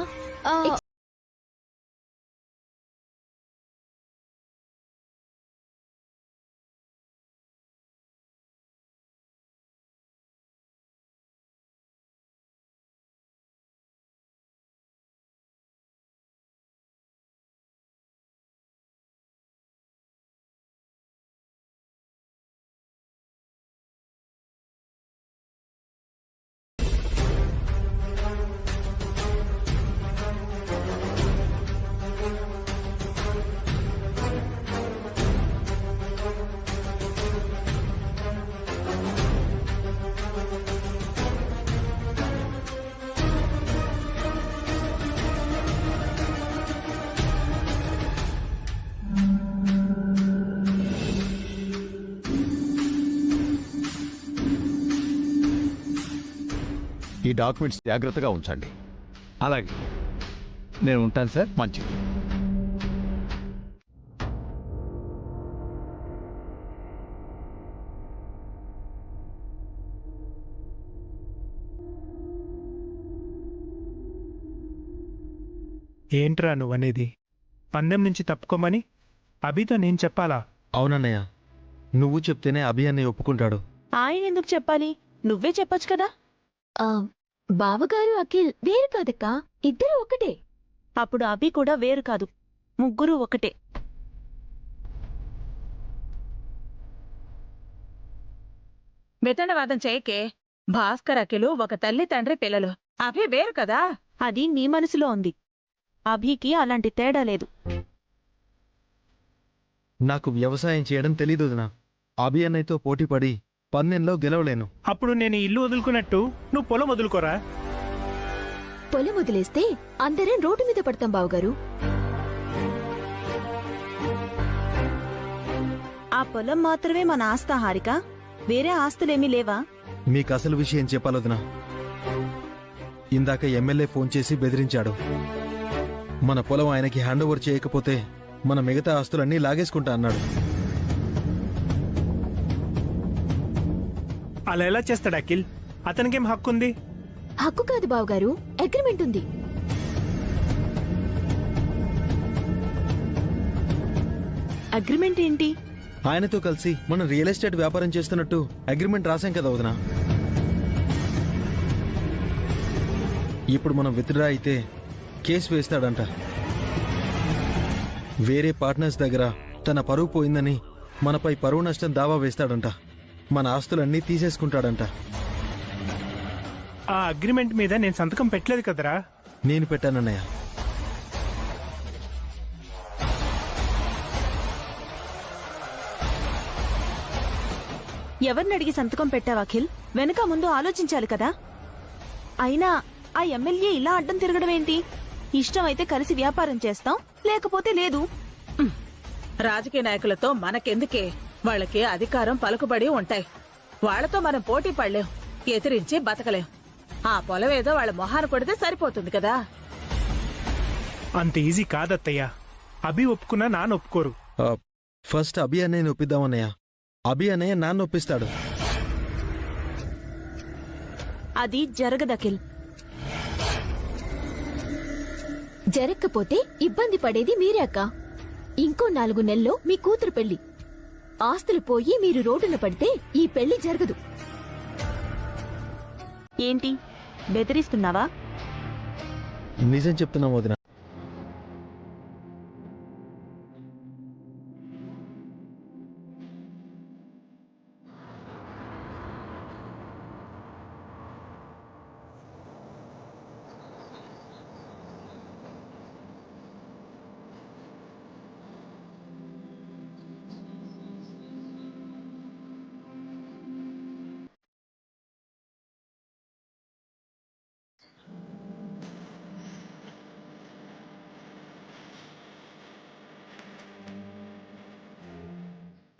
ఈ డాక్యుమెంట్స్ జాగ్రత్తగా ఉంచండి. అలాగే, నేను ఉంటాను సార్. మంచిది. ఏంట్రా నువ్వనేది? పందెం నుంచి తప్పుకోమని అభితో నేను చెప్పాలా? అవునన్నయ్య, నువ్వు చెప్తేనే అభి అన్నయ్య ఒప్పుకుంటాడు. ఆయన ఎందుకు చెప్పాలి? నువ్వే చెప్పొచ్చు కదా. బావగారు అఖిల్ వేరు కాదక్కా, ఇద్దరు ఒకటే. అప్పుడు అభి కూడా వేరు కాదు, ముగ్గురు ఒకటే. వితండవాదం చేయకే. భాస్కర్ అఖిలు ఒక తల్లి తండ్రి పిల్లలు. అభి వేరు కదా. అది నీ మనసులో ఉంది. అభికి అలాంటి తేడా లేదు. నాకు వ్యవసాయం చేయడం తెలీదు వదినా. అభి అన్నయ్యతో పోటీపడి పందెంలో గెలవలేను. అప్పుడు నేను ఇల్లు వదులుకున్నట్టు నువ్వు పొలం వదులుకోరా? పొలం వదిలేస్తే అందరం రోడ్డు మీద పడతాం బావగారు. ఆ పొలం మాత్రమే మన ఆస్తా హారిక, వేరే ఆస్తులేమీ లేవా? మీకు అసలు విషయం చెప్పాలొదినా. ఇందాక ఎమ్మెల్యే ఫోన్ చేసి బెదిరించాడు. మన పొలం ఆయనకి హ్యాండ్ ఓవర్ చేయకపోతే మన మిగతా ఆస్తులన్నీ లాగేసుకుంటా అన్నాడు. అలా ఎలా చేస్తాడు అఖిల్? అతనికేం హక్కు ఉంది? హక్కు కాదు బావగారు, అగ్రిమెంట్ ఉంది. అగ్రిమెంట్ ఏంటి? ఆయనతో కలిసి మనం రియల్ ఎస్టేట్ వ్యాపారం చేస్తున్నట్టు అగ్రిమెంట్ రాశాం కదా వదినా. ఇప్పుడు మనం విత్డ్రా అయితే కేసు వేస్తాడంట. వేరే పార్ట్నర్స్ దగ్గర తన పరువు పోయిందని మనపై పరువు నష్టం దావా వేస్తాడంట. మన ఆస్తులన్నీ తీసేసుకుంటాడంట. ఆ అగ్రిమెంట్ మీద నేను సంతకం పెట్టలేదు కదరా? నేను పెట్టానన్నయ్య. ఎవరిని అడిగి సంతకం పెట్టావు అఖిల్? వెనక ముందు ఆలోచించాలి కదా. అయినా ఆ ఎమ్మెల్యే ఇలా అడ్డం తిరగడం ఏంటి? ఇష్టమైతే కలిసి వ్యాపారం చేస్తాం, లేకపోతే లేదు. రాజకీయ నాయకులతో మనకెందుకే? వాళ్ళకి అధికారం పలుకుబడి ఉంటాయి. వాళ్లతో మనం పోటీ పడలేం, ఎదిరించి బతకలేం. ఆ పొలం ఏదో వాళ్ళ మొహాన కొడితే సరిపోతుంది కదా. అంత ఈజీ కాదత్తయ్య. అభి ఒప్పుకున్నా నాన్న ఒప్పుకోరు. ఫస్ట్ అభి అన్నయ్యని ఒప్పిద్దామన్నయ్య. అభి అన్నయ్య నాన్న ఒప్పిస్తాడు. అది జరగదు అఖిల్. జరగకపోతే ఇబ్బంది పడేది మీరే అక్క. ఇంకో 4 నెలల్లో మీ కూతురు పెళ్లి. ఆస్తులు పోయి మీరు రోడ్డున పడితే ఈ పెళ్లి జరగదు. ఏంటి బెదిరిస్తున్నావా? నిజం చెప్తున్నాం వదిన.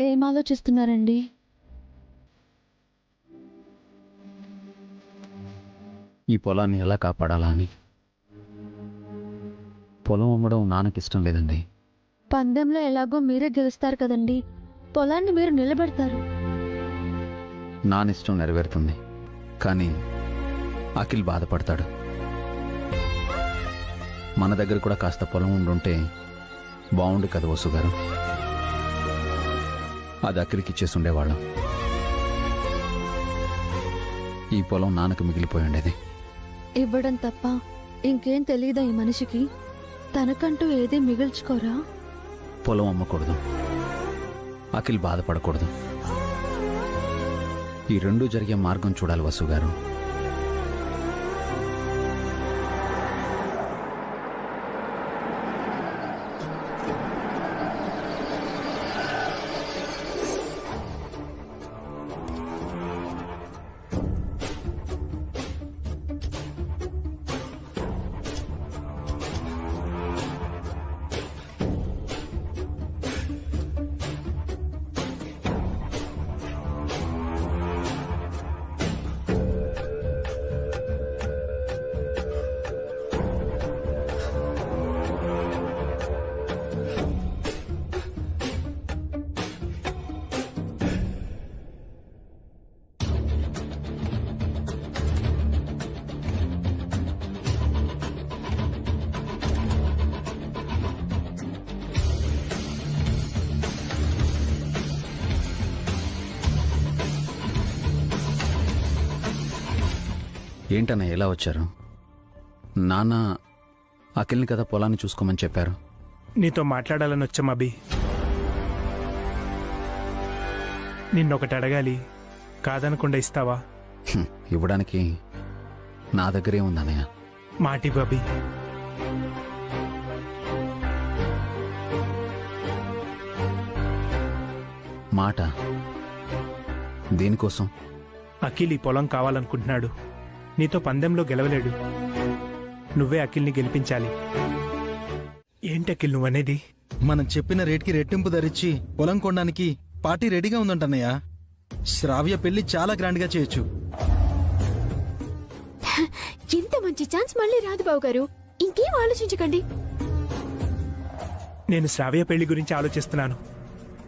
ఏం ఆలోచిస్తున్నారండి? ఈ పొలాన్ని ఎలా కాపాడాలా అని. పొలం అమ్మడం నాన్నకిష్టం లేదండి. పందెంలో ఎలాగో మీరే గెలుస్తారు కదండి, పొలాన్ని మీరు నిలబెడతారు. నానిష్టం నెరవేరుతుంది, కానీ అఖిల్ బాధపడతాడు. మన దగ్గర కూడా కాస్త పొలం ఉండుంటే బాగుండు కదా వసు గారు. అది అఖిల్కి ఇచ్చేసి ఉండేవాళ్ళం. ఈ పొలం నాన్నకు మిగిలిపోయి ఉండేది. ఇవ్వడం తప్ప ఇంకేం తెలియదా ఈ మనిషికి? తనకంటూ ఏదీ మిగిల్చుకోరా? పొలం అమ్మకూడదు, అఖిల్ బాధపడకూడదు. ఈ రెండూ జరిగే మార్గం చూడాలి వసు గారు. ఏంటన్నా ఎలా వచ్చారు? నాన్న అఖిల్ని కదా పొలాన్ని చూసుకోమని చెప్పారు. నీతో మాట్లాడాలని వచ్చాం అభి. నిన్నొకటి అడగాలి, కాదనకుండా ఇస్తావా? ఇవ్వడానికి నా దగ్గరే ఉందన్నయ్య. మాటి బాబీ. మాట దేనికోసం? అఖిల్ ఈ పొలం కావాలనుకుంటున్నాడు. నీతో పందెంలో గెలవలేడు. నువ్వే అఖిల్ని గెలిపించాలి. ఏంటి అఖిల్ నువ్వనేది? మనం చెప్పిన రేట్కి రెట్టింపు ధరించి పొలం కొనడానికి పార్టీ రెడీగా ఉందంటన్నయ్య. శ్రావ్య పెళ్లి చాలా గ్రాండ్ గా చేయొచ్చు. ఇంత మంచి ఛాన్స్ మళ్ళీ రాదు బావు గారు. ఇంకేం ఆలోచించకండి. నేను శ్రావ్య పెళ్లి గురించి ఆలోచిస్తున్నాను.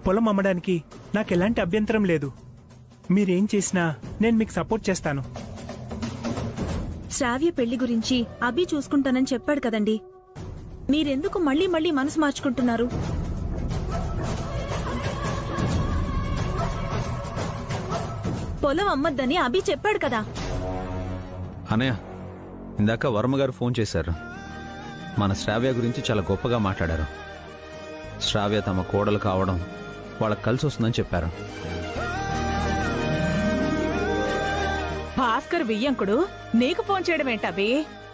పొలం అమ్మడానికి నాకెలాంటి అభ్యంతరం లేదు. మీరేం చేసినా నేను మీకు సపోర్ట్ చేస్తాను. శ్రావ్య పెళ్లి గురించి అభి చూసుకుంటానని చెప్పాడు కదండి. మీరెందుకు మళ్ళీ మళ్ళీ మనసు మార్చుకుంటున్నారు? పొలం అమ్మద్దని అభి చెప్పాడు కదా. అనయ్య, ఇందాక వర్మ గారు ఫోన్ చేశారు. మన శ్రావ్య గురించి చాలా గొప్పగా మాట్లాడారు. శ్రావ్య తమ కోడలు కావడం వాళ్ళకి కలిసి వస్తుందని చెప్పారు. భాస్కర్ వియ్యంకుడు నీకు ఫోన్ చేయడం ఏంటవి?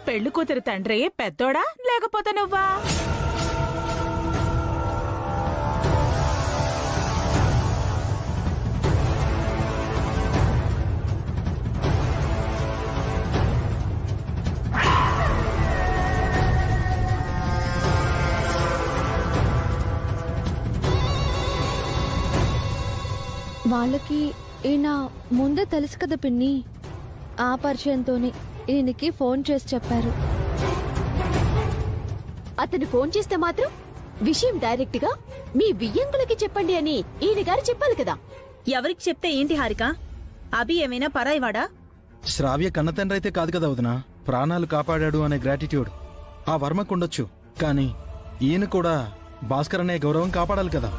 పెళ్లి కూతురు తండ్రి పెద్దోడా లేకపోతే నువ్వా? వాళ్ళకి ఈయన ముందే తెలుసు కదా పిన్ని. ఆ పరిచయంతోనే ఈయనకి ఫోన్ చేసి చెప్పారు. అతను ఫోన్ చేస్తే మాత్రం విషయం డైరెక్ట్ గా మీ వియ్యంకులకి చెప్పండి అని ఈయన గారు చెప్పాలి కదా. ఎవరికి చెప్తే ఏంటి హారిక? అభి ఏమైనా పరాయివాడా? శ్రావ్య కన్నతండ్రి అయితే కాదు కదా వదినా. ప్రాణాలు కాపాడాడు అనే గ్రాటిట్యూడ్ ఆ వర్మకుండొచ్చు. కానీ ఈయన కూడా భాస్కర్ అనే గౌరవం కాపాడాలి కదా.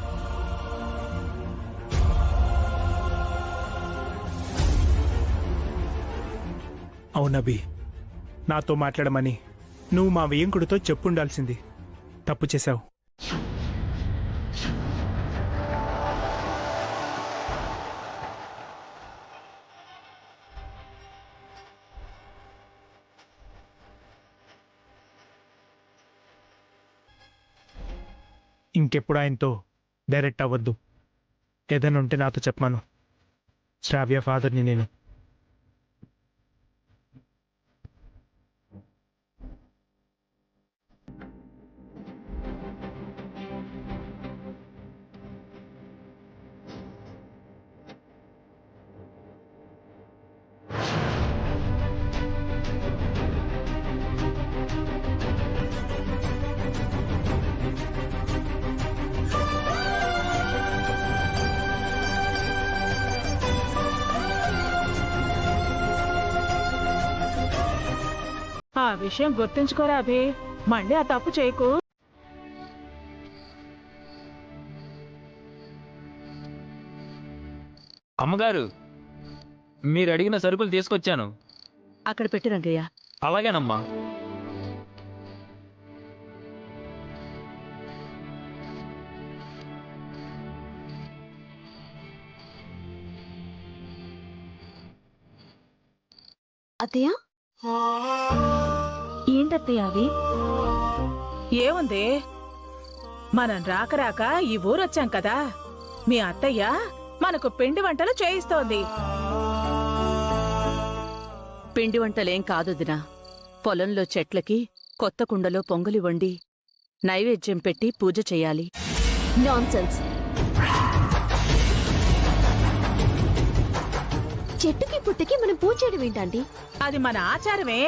అవునభి, నాతో మాట్లాడమని నువ్వు మా వియ్యంకుడితో చెప్పుండాల్సింది. తప్పు చేశావు. ఇంకెప్పుడు ఆయనతో డైరెక్ట్ అవ్వద్దు. ఏదైనా ఉంటే నాతో చెప్పమాను. శ్రావ్య ఫాదర్ని నేను. ఆ విషయం గుర్తుంచుకోరా అభి, మళ్ళీ ఆ తప్పు చేయకు. అమ్మగారు, మీరు అడిగిన సరుకులు తీసుకొచ్చాను. అక్కడ పెట్టి రంగయ్య. అలాగేనమ్మా. అత్తయ్య, ఏంటత్తయ్య అవి? ఏముంది, మనం రాక రాక ఈ ఊరొచ్చాం కదా, మీ అత్తయ్య మనకు పిండి వంటలు చేయిస్తోంది. పిండి వంటలేం కాదొదినా. పొలంలో చెట్లకి కొత్త కుండలో పొంగలి వండి నైవేద్యం పెట్టి పూజ చెయ్యాలి. నాన్సెన్స్. చెట్టుకి పుట్టకి మనం పూజ చేయడం ఏంటండి? అది మన ఆచారమే.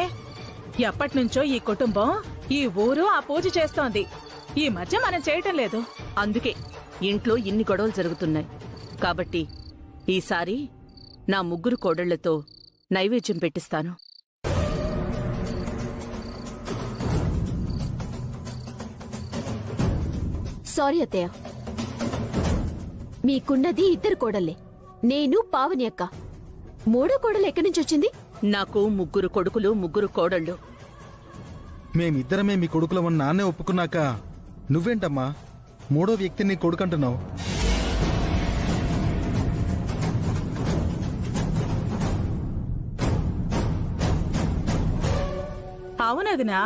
ఎప్పటినుంచో ఈ కుటుంబం, ఈ ఊరు ఆ పూజ చేస్తోంది. ఈ మధ్య మనం చేయటం లేదు. అందుకే ఇంట్లో ఇన్ని గొడవలు జరుగుతున్నాయి. కాబట్టి ఈసారి నా ముగ్గురు కోడళ్లతో నైవేద్యం పెట్టిస్తాను. సారీ అత్తయ్య, మీకున్నది ఇద్దరు కోడళ్ళే, నేను పావని అక్క. మూడో కోడలు ఎక్కడి నుంచి వచ్చింది? నాకు ముగ్గురు కొడుకులు, ముగ్గురు కోడళ్ళు. మేమిద్దరమే మీ కొడుకులమని నాన్నే ఒప్పుకున్నాక నువ్వేంటమ్మా మూడో వ్యక్తిని కొడుకంటున్నావు? అవునదినా,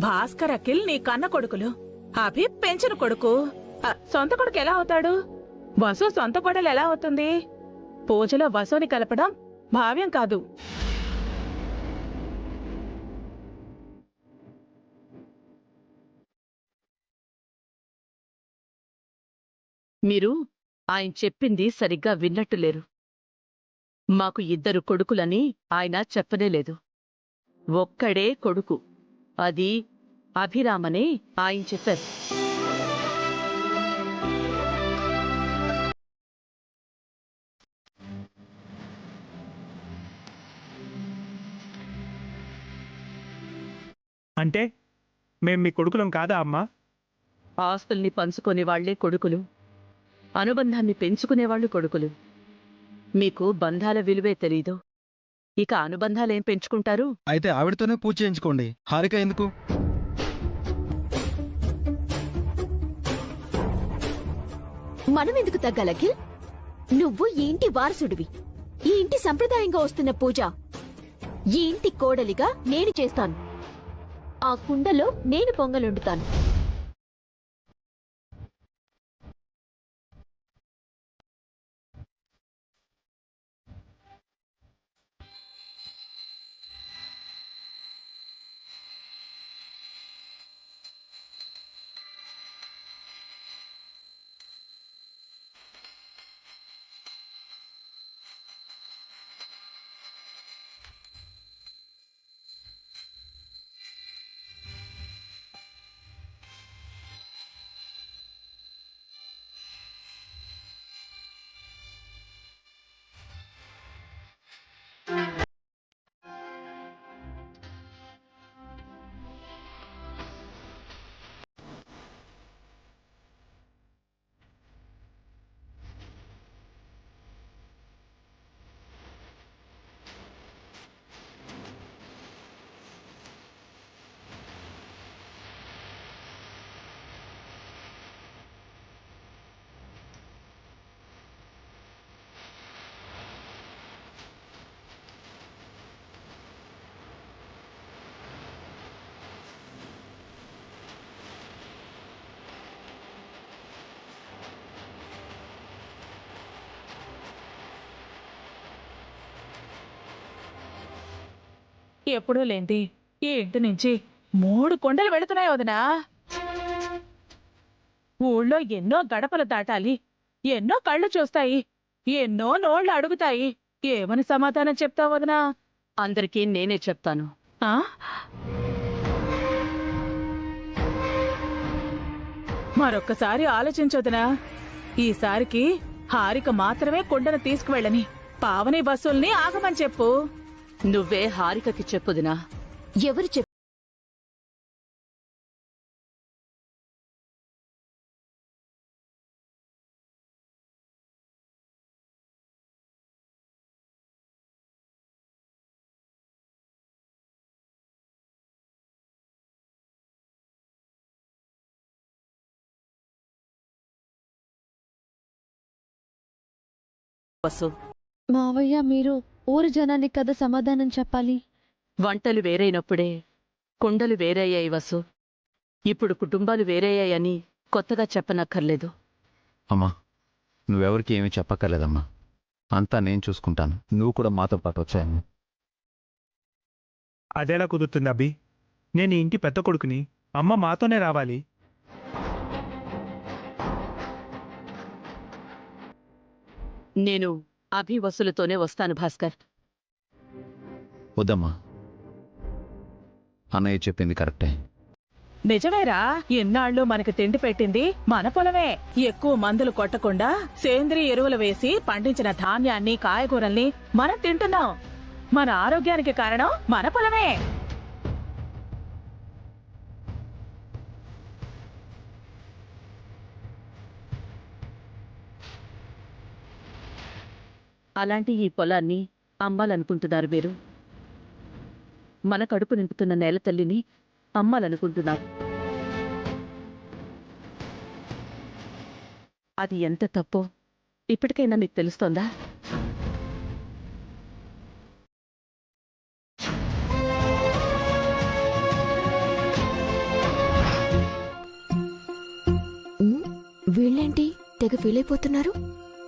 భాస్కర్ అఖిల్ నీ కన్న కొడుకులు, అభి పెంచిన కొడుకు. సొంత కొడుకు ఎలా అవుతాడు? వసు సొంత కోడలు ఎలా అవుతుంది? పూజలో వసుని కలపడం భావ్యం కాదు. మీరు ఆయన చెప్పింది సరిగ్గా విన్నట్టులేరు. మాకు ఇద్దరు కొడుకులని ఆయన చెప్పనేలేదు. ఒక్కడే కొడుకు, అది అభిరామనే ఆయన చెప్పారు. అంటే మేం మీ కొడుకులం కాదా అమ్మా? ఆస్తుల్ని పంచుకునే వాళ్లే కొడుకులు, అనుబంధాన్ని పెంచుకునేవాళ్లు కొడుకులు. మీకు బంధాల విలువే తెలీదు, ఇక అనుబంధాలేం పెంచుకుంటారు? అయితే ఆవిడతోనే పూజ చేయించుకోండి. హారిక ఎందుకు? మనం ఎందుకు తగ్గాలి అఖిల్? నువ్వు ఈ ఇంటి వారసుడివి. ఈ ఇంటి సంప్రదాయంగా వస్తున్న పూజ ఈ ఇంటి కోడలిగా నేను చేస్తాను. ఆ కుండలో నేను పొంగలుండుతాను. ఎప్పుడూ లేంది ఈ ఇంటి నుంచి 3 కొండలు వెళుతున్నాయి వదినా. ఊళ్ళో ఎన్నో గడపలు దాటాలి, ఎన్నో కళ్ళు చూస్తాయి, ఎన్నో నోళ్లు అడుగుతాయి. ఏమని సమాధానం చెప్తావు వదినా? అందరికీ నేనే చెప్తాను. ఆ? మరొక్కసారి ఆలోచించొదినా. ఈసారికి హారిక మాత్రమే కొండను తీసుకువెళ్ళని, పావని బస్సుల్ని ఆగమని చెప్పు. నువ్వే హారికకి చెప్పుదినా. ఎవరు చెప్పు? వసు, మావయ్య మీరు ఊరి జనానికి కదా సమాధానం చెప్పాలి. వంటలు వేరైనప్పుడే కొండలు వేరయ్యాయి వసు. ఇప్పుడు కుటుంబాలు వేరయ్యాయని కొత్తగా చెప్పనక్కర్లేదు. అమ్మా, నువ్వెవరికి ఏమీ చెప్పక్కర్లేదమ్మా. అంతా నేను చూసుకుంటాను. నువ్వు కూడా మాతో పాటు వచ్చాయమ్మా. అదెలా కుదురుతుంది అభి? నేను ఈ ఇంటి పెద్ద కొడుకుని, అమ్మ మాతోనే రావాలి. నేను అభి వసులతోనే వస్తాను భాస్కర్. వద్దమ్మా, అన్నయ్య చెప్పింది కరెక్టే. నిజమేరా, ఇన్నాళ్ళు మనకి తిండి పెట్టింది మన పొలమే. ఎక్కువ మందులు కొట్టకుండా సేంద్రియ ఎరువులు వేసి పండించిన ధాన్యాన్ని, కాయగూరల్ని మనం తింటున్నాం. మన ఆరోగ్యానికి కారణం మన పొలమే. అలాంటి ఈ పొలాన్ని అమ్మాలనుకుంటున్నారు మీరు. మన కడుపు నింపుతున్న నేల తల్లిని అమ్మాలనుకుంటున్నారు. అది ఎంత తప్పో ఇప్పటికైనా మీకు తెలుస్తోందా? వీళ్ళేంటి తెగ ఫీల్ అయిపోతున్నారు?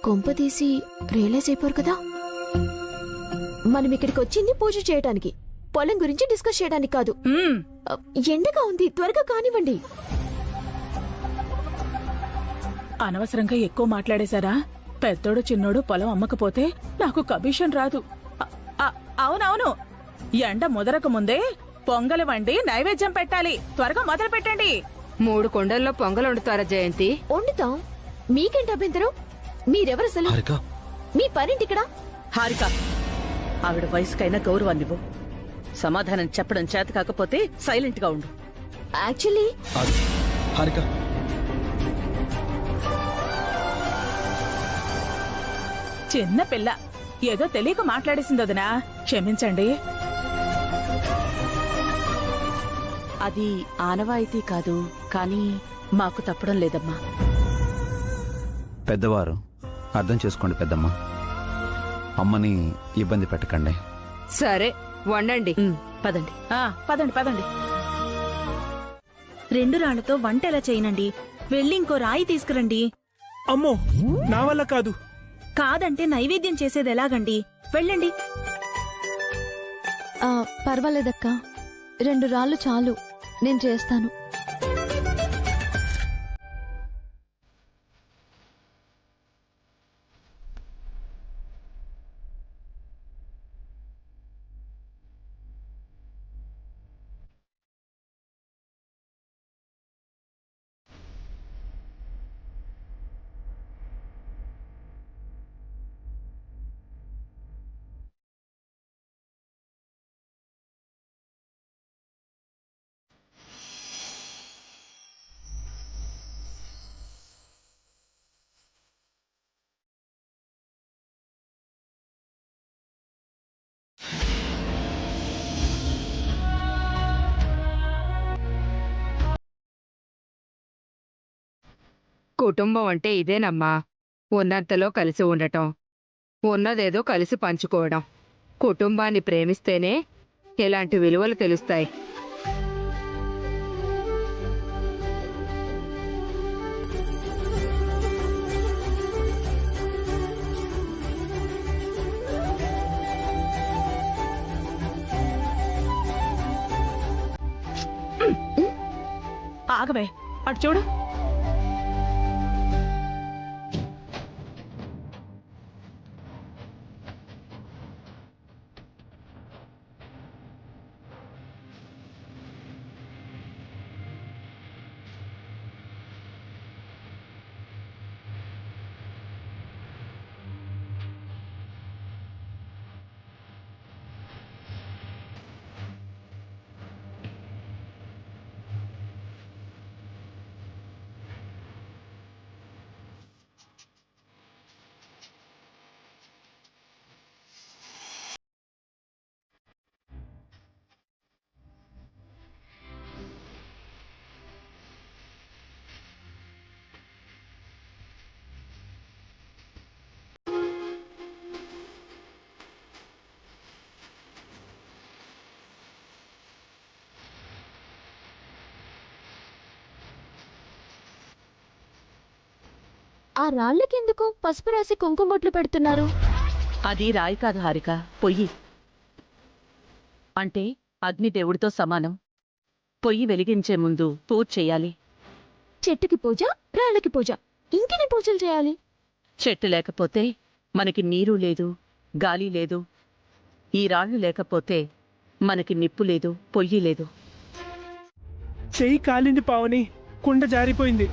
కొంప తీసి రియలైజ్ అయిపోరు కదా? మనం ఇక్కడికి వచ్చింది పూజ చేయడానికి, పొలం గురించి డిస్కస్ చేయడానికి కాదు. ఎండగా ఉంది, త్వరగా కానివ్వండి. అనవసరంగా ఎక్కువ మాట్లాడేశారా? పెద్దోడు చిన్నోడు పొలం అమ్మకపోతే నాకు కమిషన్ రాదు. అవునవును, ఎండ ముదరకు ముందే పొంగలి వండి నైవేద్యం పెట్టాలి. త్వరగా మొదలు పెట్టండి. 3 కొండల్లో పొంగలు వండుతారా జయంతి? వండుతాం, మీకేంటి అభ్యంతరం? మీరెవరు అసలు? మీ పనింటిక్కడ? హారిక, ఆవిడ వయసుకైనా గౌరవాన్నివ్వు. సమాధానం చెప్పడం చేత కాకపోతే సైలెంట్ గా ఉండు. యాక్చువల్లీ హారిక, చిన్న పిల్ల ఏదో తెలియక మాట్లాడేసింది వదినా, క్షమించండి. అది ఆనవాయితీ కాదు, కానీ మాకు తప్పడం లేదమ్మా. పెద్దవారు అర్థం చేసుకోండి పెద్దమ్మ. అమ్మని ఇబ్బంది పెట్టకండి. సరే వండండి. పదండి. పదండి పదండి. 2 రాళ్లతో వంట ఎలా చేయనండి? వెళ్ళి ఇంకో రాయి తీసుకురండి. అమ్మో, నా వల్ల కాదు. కాదంటే నైవేద్యం చేసేది ఎలాగండి? వెళ్ళండి. పర్వాలేదక్క, 2 రాళ్ళు చాలు, నేను చేస్తాను. కుటుంబం అంటే ఇదేనమ్మా. ఉన్నంతలో కలిసి ఉండటం, ఉన్నదేదో కలిసి పంచుకోవడం. కుటుంబాన్ని ప్రేమిస్తేనే ఇలాంటి విలువలు తెలుస్తాయి. ఆగవే, అటు చూడు. ఆ రాళ్ళకెందుకు పసుపు రాసి కుంకుమ బొట్లు పెడుతున్నారు? అది రాయి కాదు హారిక, పొయ్యి. అంటే అగ్నిదేవుడితో సమానం. పొయ్యి వెలిగించే ముందు పూజ చెయ్యాలి. చెట్టుకి పూజ, రాళ్ళకి పూజ, ఇంకెన్ని పూజలు చేయాలి? చెట్టు లేకపోతే మనకి నీరు లేదు, గాలి లేదు. ఈ రాళ్ళు లేకపోతే మనకి నిప్పు లేదు, పొయ్యి లేదు. చెయ్యి కాలింది పావని, కుండ జారిపోయింది.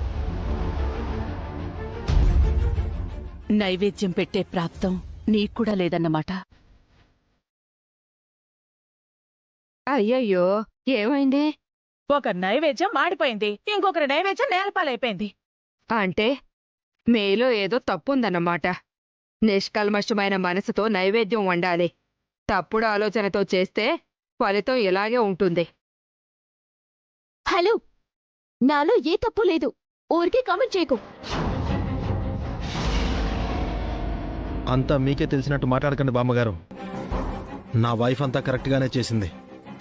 నైవేద్యం పెట్టే ప్రాప్తం నీక్కూడా లేదన్నమాట. అయ్యయ్యో, ఏమైంది? ఒక నైవేద్యం మాడిపోయింది, ఇంకొకరి నైవేద్యం నేలపాలైపోయింది. అంటే మీలో ఏదో తప్పుందన్నమాట. నిష్కల్మషమైన మనసుతో నైవేద్యం వండాలి. తప్పుడు ఆలోచనతో చేస్తే ఫలితం ఇలాగే ఉంటుంది. హలో, నాలో ఏ తప్పు లేదు, ఊరికే కామెంట్ చేయకు. అంతా మీకే తెలిసినట్టు మాట్లాడకండి బామ్మగారు. నా వైఫ్ అంతా కరెక్ట్గానే చేసింది.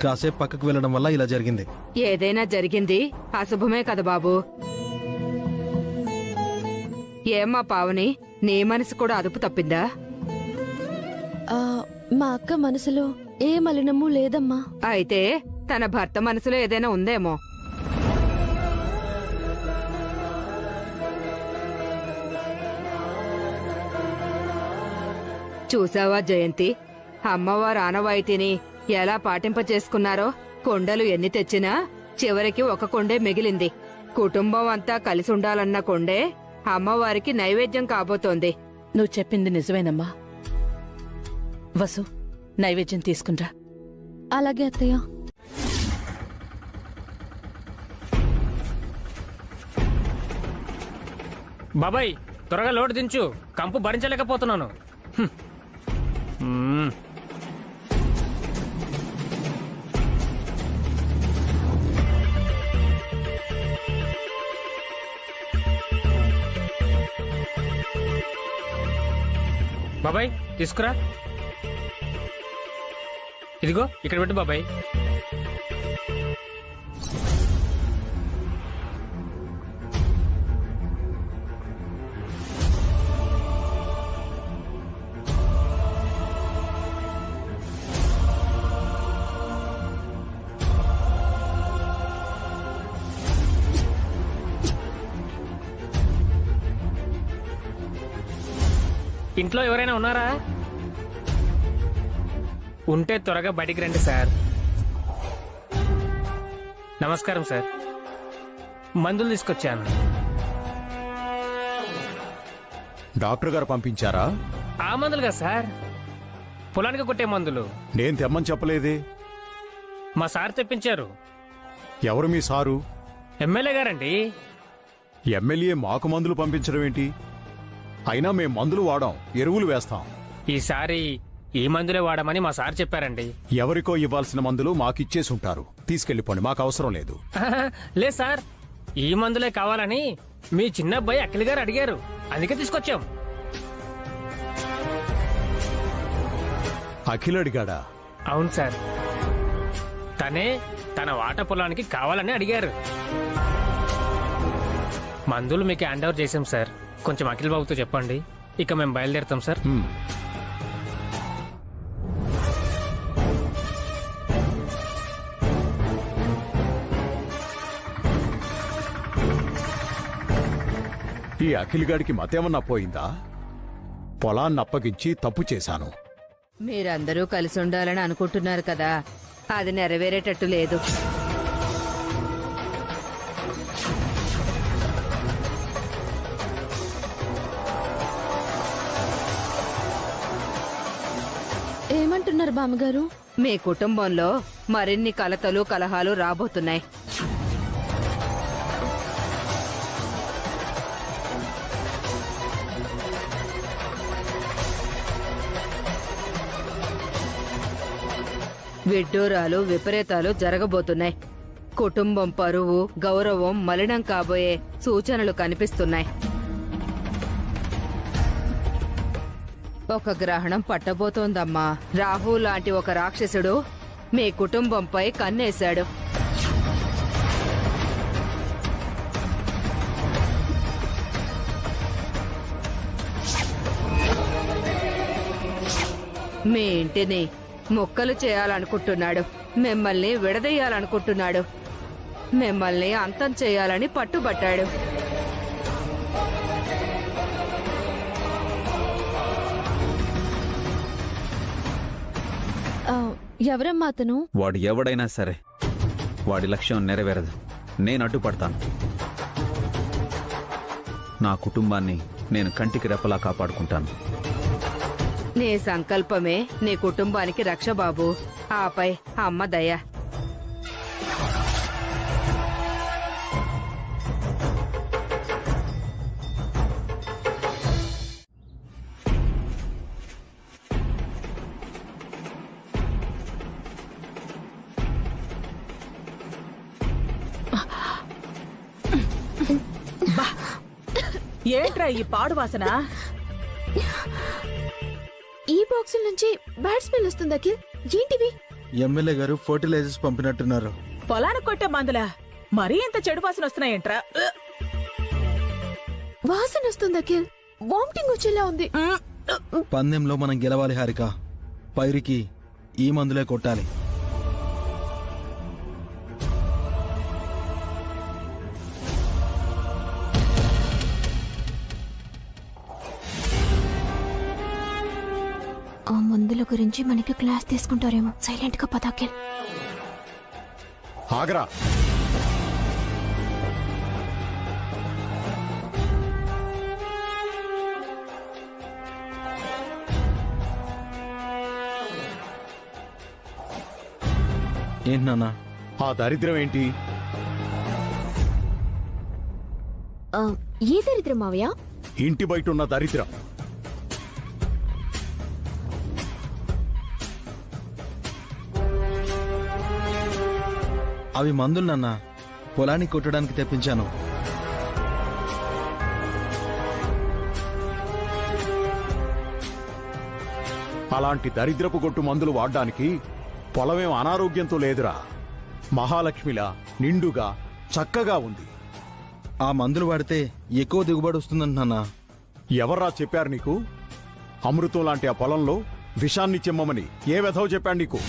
కాసేపు పక్కకు వెళ్ళడం వల్ల ఇలా జరిగింది. ఏదైనా జరిగింది అశుభమే కదా బాబు. ఏమ్మా పావని, నీ మనసు కూడా అదుపు తప్పిందా? మా అక్క మనసులో ఏ మలినమూ లేదమ్మా. అయితే తన భర్త మనసులో ఏదైనా ఉందేమో. చూసావా జయంతి, అమ్మవారు ఆనవాయితీని ఎలా పాటింపచేసుకున్నారో. కొండలు ఎన్ని తెచ్చినా చివరికి ఒక కొండే మిగిలింది. కుటుంబం అంతా కలిసి ఉండాలన్న కొండే అమ్మవారికి నైవేద్యం కాబోతోంది. నువ్వు చెప్పింది నిజమేనమ్మా. వసు, నైవేద్యం తీసుకుంటా. అలాగే అత్తయ్య. బాబాయ్, త్వరగా లోటు దించు, కంపు భరించలేకపోతున్నాను. బాబాయ్ తీసుకురా. ఇదిగో ఇక్కడ పెట్టు బాబాయ్. ఇంట్లో ఎవరైనా ఉన్నారా? ఉంటే త్వరగా బయటికి రండి సార్. నమస్కారం సార్, మందులు తీసుకొచ్చాను. డాక్టర్ గారు పంపించారా? ఆ మందులుగా సార్, పొలానికి కొట్టే మందులు. నేను తెమ్మని చెప్పలేదే. మా సార్ తెప్పించారు. ఎవరు మీ సారు? ఎమ్మెల్యే గారండి. ఎమ్మెల్యే మాకు మందులు పంపించడం ఏంటి? అయినా మేం మందులు వాడాం, ఎరువులు వేస్తాం. ఈసారి ఈ మందులే వాడమని మా సార్ చెప్పారండి. ఎవరికో ఇవ్వాల్సిన మందులు మాకిచ్చేసుంటారు. తీసుకెళ్లిపోండి, మాకు అవసరం లేదు. లేదు సార్, ఈ మందులే కావాలని మీ చిన్న అబ్బాయి అఖిల్ గారు అడిగారు, అందుకే తీసుకొచ్చాం. అఖిల్ అడిగాడా? అవును సార్, తనే తన వాట పొలానికి కావాలని అడిగారు. మందులు మీకు హ్యాండ్ ఓవర్ చేసాం సార్. కొంచెం అఖిల్ బాబుతో చెప్పండి, ఇక మేము బయలుదేరుతాం సార్. ఈ అఖిల్ గాడికి మతేమన్నా పోయిందా? పొలాన్ని అప్పగించి తప్పు చేశాను. మీరందరూ కలిసి ఉండాలని అనుకుంటున్నారు కదా, అది నెరవేరేటట్టు లేదు. ఏమంటున్నారు బామ్మగారు? మీ కుటుంబంలో మరిన్ని కలతలు కలహాలు రాబోతున్నాయి. విడ్డూరాలు విపరీతాలు జరగబోతున్నాయి. కుటుంబం పరువు గౌరవం మలినం కాబోయే సూచనలు కనిపిస్తున్నాయి. ఒక గ్రహణం పట్టబోతోందమ్మా. రాహు లాంటి ఒక రాక్షసుడు మీ కుటుంబంపై కన్నేశాడు. మీ ఇంటిని ముక్కలు చేయాలనుకుంటున్నాడు. మిమ్మల్ని విడదీయాలనుకుంటున్నాడు. మిమ్మల్ని అంతం చేయాలని పట్టుబట్టాడు. ఎవరమ్మా అతను? వాడు ఎవడైనా సరే వాడి లక్ష్యం నెరవేరదు. నేను అడ్డుపడతాను. నా కుటుంబాన్ని నేను కంటికి రెప్పలా కాపాడుకుంటాను. నీ సంకల్పమే నీ కుటుంబానికి రక్ష బాబు. ఆపై అమ్మ దయ. ఏంట్రా ఈ పాడు వాసన? ఈ బాక్సుల నుంచి బ్యాడ్ స్మెల్ వస్తుంది అఖిల్. ఏంటివి? ఎమ్మెల్యే గారు ఫర్టిలైజర్స్ పంపినట్టున్నారు. పొలానికి కొట్టే మందులా? మరీ ఇంత చెడు వాసన వస్తున్నాయేంట్రా? వాసన వస్తుంది అఖిల్. వామిటింగ్ వచ్చేలా ఉంది. పందెంలో మనం గెలవాలి హారిక. పైరికి ఈ మందులే కొట్టాలి. ఆ మందుల గురించి మనకి క్లాస్ తీసుకుంటారేమో. సైలెంట్ గా పద అఖిల్. ఆగరా. ఏంటి నాన్న? ఆ దరిద్రం ఏంటి? ఏ దరిద్రం మావయ్య? ఇంటి బయట ఉన్న దరిద్రం. అవి మందులు నాన్న. పొలానికి కొట్టడానికి తెప్పించాను. అలాంటి దరిద్రపు గొట్టు మందులు వాడ్డానికి పొలమేం అనారోగ్యంతో లేదురా. మహాలక్ష్మిలా నిండుగా చక్కగా ఉంది. ఆ మందులు వాడితే ఎక్కువ దిగుబడి వస్తుందంట నాన్న. ఎవర్రా చెప్పారు నీకు? అమృతం లాంటి ఆ పొలంలో విషాన్ని చిమ్మమని ఏ వెధవ చెప్పాడు నీకు?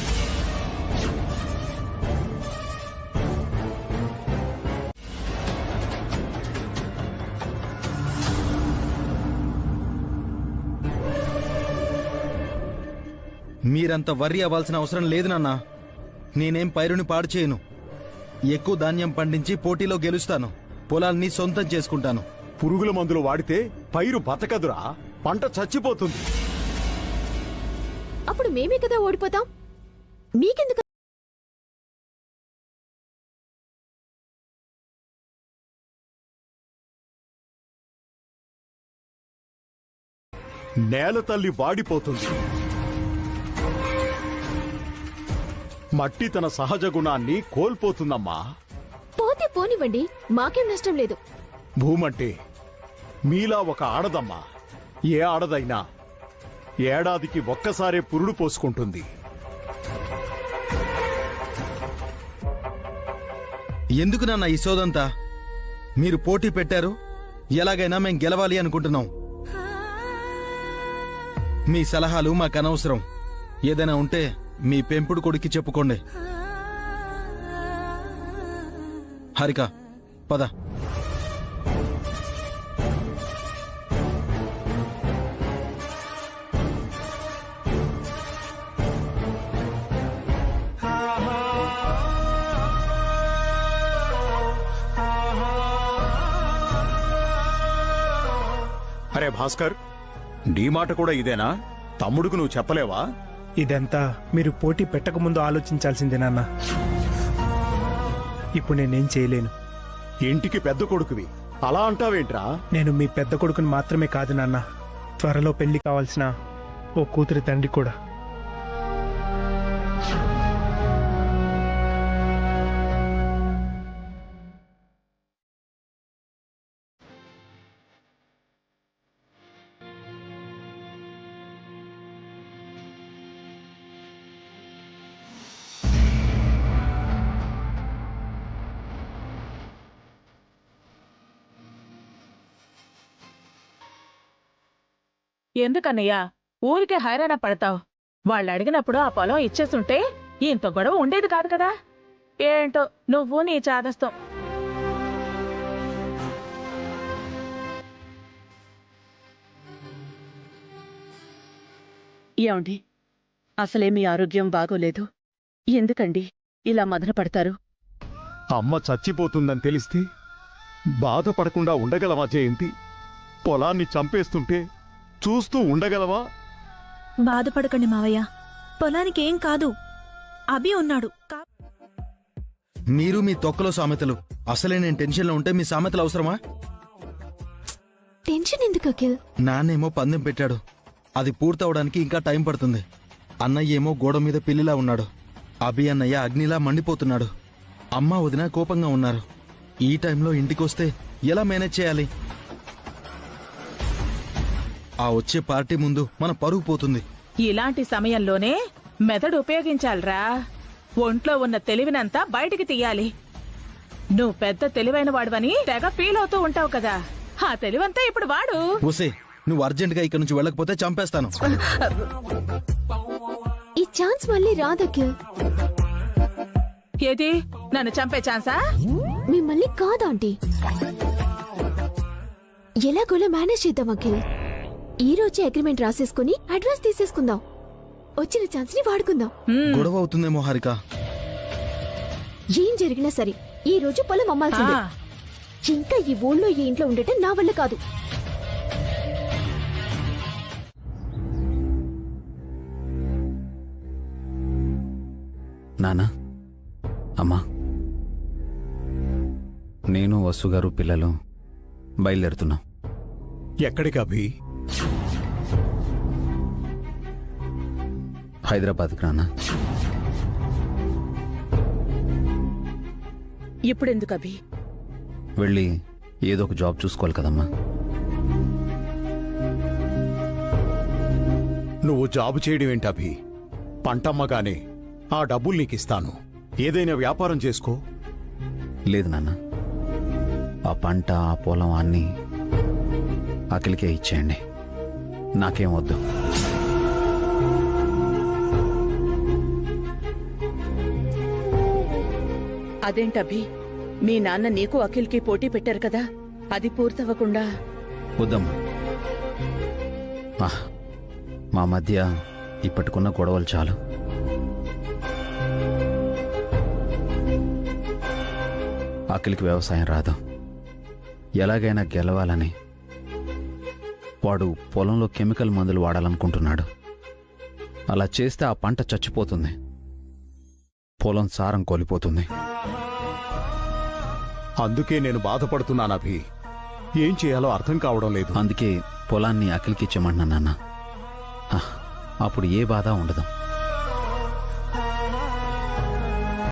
మీరంత వర్రీ అవ్వాల్సిన అవసరం లేదు నాన్న. నేనేం పైరుని పాడు చేయను. ఎక్కువ ధాన్యం పండించి పోటీలో గెలుస్తాను. పొలాన్ని సొంతం చేసుకుంటాను. పురుగుల మందులు వాడితే పైరు బతకదురా, పంట చచ్చిపోతుంది. అప్పుడు మేమే కదా ఓడిపోతాం. మీకెందుకు? నేల తల్లి వాడిపోతుంది. మట్టి తన సహజ గుణాన్ని కోల్పోతుందమ్మా. పోతే పోనివ్వండి, మాకేం నష్టం లేదు. భూమంటే మీలా ఒక ఆడదమ్మా. ఏ ఆడదైనా ఏడాదికి ఒక్కసారే పురుడు పోసుకుంటుంది. ఎందుకు నాన్న ఈ సోదంతా? మీరు పోటీ పెట్టారు. ఎలాగైనా మేం గెలవాలి అనుకుంటున్నాం. మీ సలహాలు మాకు అనవసరం. ఏదైనా ఉంటే మీ పెంపుడు కొడుక్కి చెప్పుకోండి. హారిక పద. అరే భాస్కర్, నీ మాట కూడా ఇదేనా? తమ్ముడుకు నువ్వు చెప్పలేవా? ఇదంతా మీరు పోటీ పెట్టకముందు ఆలోచించాల్సిందే నాన్న. ఇప్పుడు నేనేం చేయలేను. ఇంటికి పెద్ద కొడుకువి, అలా అంటావేంట్రా? నేను మీ పెద్ద కొడుకుని మాత్రమే కాదు నాన్న, త్వరలో పెళ్లి కావాల్సిన ఓ కూతురి తండ్రి కూడా. ఎందుకన్నయ్యా ఊరికే హైరాణ పడతావు? వాళ్ళు అడిగినప్పుడు ఆ పొలం ఇచ్చేస్తుంటే ఇంత గొడవ ఉండేది కాదు కదా. ఏంటో నువ్వు నీ చాదస్తం. ఏమండి, అసలే మీ ఆరోగ్యం బాగోలేదు. ఎందుకండి ఇలా మదన పడతారు? అమ్మ చచ్చిపోతుందని తెలిస్తే బాధపడకుండా ఉండగలవా జయంతి? పొలాన్ని చంపేస్తుంటే చూస్తూ ఉండగలవా? బాధపడకండి మావయ్య, పొలానికి ఏం కాదు. అభి ఉన్నాడు. మీరు మీ తొక్కలో సామెతలు. అసలే నేను టెన్షన్లో ఉంటే మీ సామెతలు అవసరమా? టెన్షన్ ఎందుకు అఖిల్? నాన్నేమో పందెం పెట్టాడు, అది పూర్తవడానికి ఇంకా టైం పడుతుంది. అన్నయ్య ఏమో గోడ మీద పిల్లిలా ఉన్నాడు. అభి అన్నయ్య అగ్నిలా మండిపోతున్నాడు. అమ్మ వదిన కోపంగా ఉన్నారు. ఈ టైంలో ఇంటికొస్తే ఎలా మేనేజ్ చేయాలి? ఆ వచ్చే పార్టీ ముందు మన పరువు పోతుంది. ఇలాంటి సమయంలోనే మెదడు ఉపయోగించాలిరా. ఒంట్లో ఉన్న తెలివినంతా బయటికి తీయాలి. నువ్వు పెద్ద తెలివైన వాడువని తెగ ఫీల్ అవుతూ ఉంటావు కదా, ఆ తెలివంతా ఇప్పుడు వాడు. ఓసే, నువ్వు అర్జెంట్ గా ఇక్కడ నుంచి వెళ్ళకపోతే చంపేస్తాను. ఈ ఛాన్స్ మళ్ళీ రాదు అఖిల్. ఏది నన్ను చంపే ఛాన్సా? మిమ్మల్ని కాదు ఆంటీ, ఎలాగోలా మేనేజ్ చేద్దాం అఖిల్. ఈ రోజే అగ్రిమెంట్ రాసేసుకుని అడ్వాన్స్ తీసేసుకుందాం. వచ్చిన ఛాన్స్ ని వాడుకుందాం. గొడవ అవుతుందేమో హారిక. ఏం జరిగినా సరే ఈ రోజు పొలం అమ్మాల్సిందే. ఇంకా ఈ ఊళ్ళో ఈ ఇంట్లో ఉండటం నా వల్ల కాదు. నానా, అమ్మా, నేను వసుగారు పిల్లలు బయలుదేరుతున్నాం. ఎక్కడికి అభి? హైదరాబాద్కి నాన్న. ఇప్పుడెందుకు అభి? వెళ్ళి ఏదో ఒక జాబ్ చూసుకోవాలి కదమ్మా. నువ్వు జాబు చేయడం ఏంటి అభి? పంటమ్మగానే ఆ డబ్బులు నీకిస్తాను, ఏదైనా వ్యాపారం చేసుకో. లేదు నాన్న, ఆ పంట ఆ పొలం అన్నీ అఖిల్కే ఇచ్చేయండి, నాకేం వద్దు. అదేంటభి, మీ నాన్న నీకు అఖిల్కి పోటీ పెట్టారు కదా, అది పూర్తవ్వకుండా? వద్దమ్మా, మా మధ్య ఇప్పటికున్న గొడవలు చాలు. అఖిల్కి వ్యవసాయం రాదు, ఎలాగైనా గెలవాలని వాడు పొలంలో కెమికల్ మందులు వాడాలనుకుంటున్నాడు. అలా చేస్తే ఆ పంట చచ్చిపోతుంది, పొలం సారం కోల్పోతుంది. అందుకే నేను బాధపడుతున్నాను అభి. ఏం చేయాలో అర్థం కావడం లేదు. అందుకే పొలాన్ని అఖిల్కి ఇచ్చేయమంటున్నా నాన్న, అప్పుడు ఏ బాధ ఉండదు.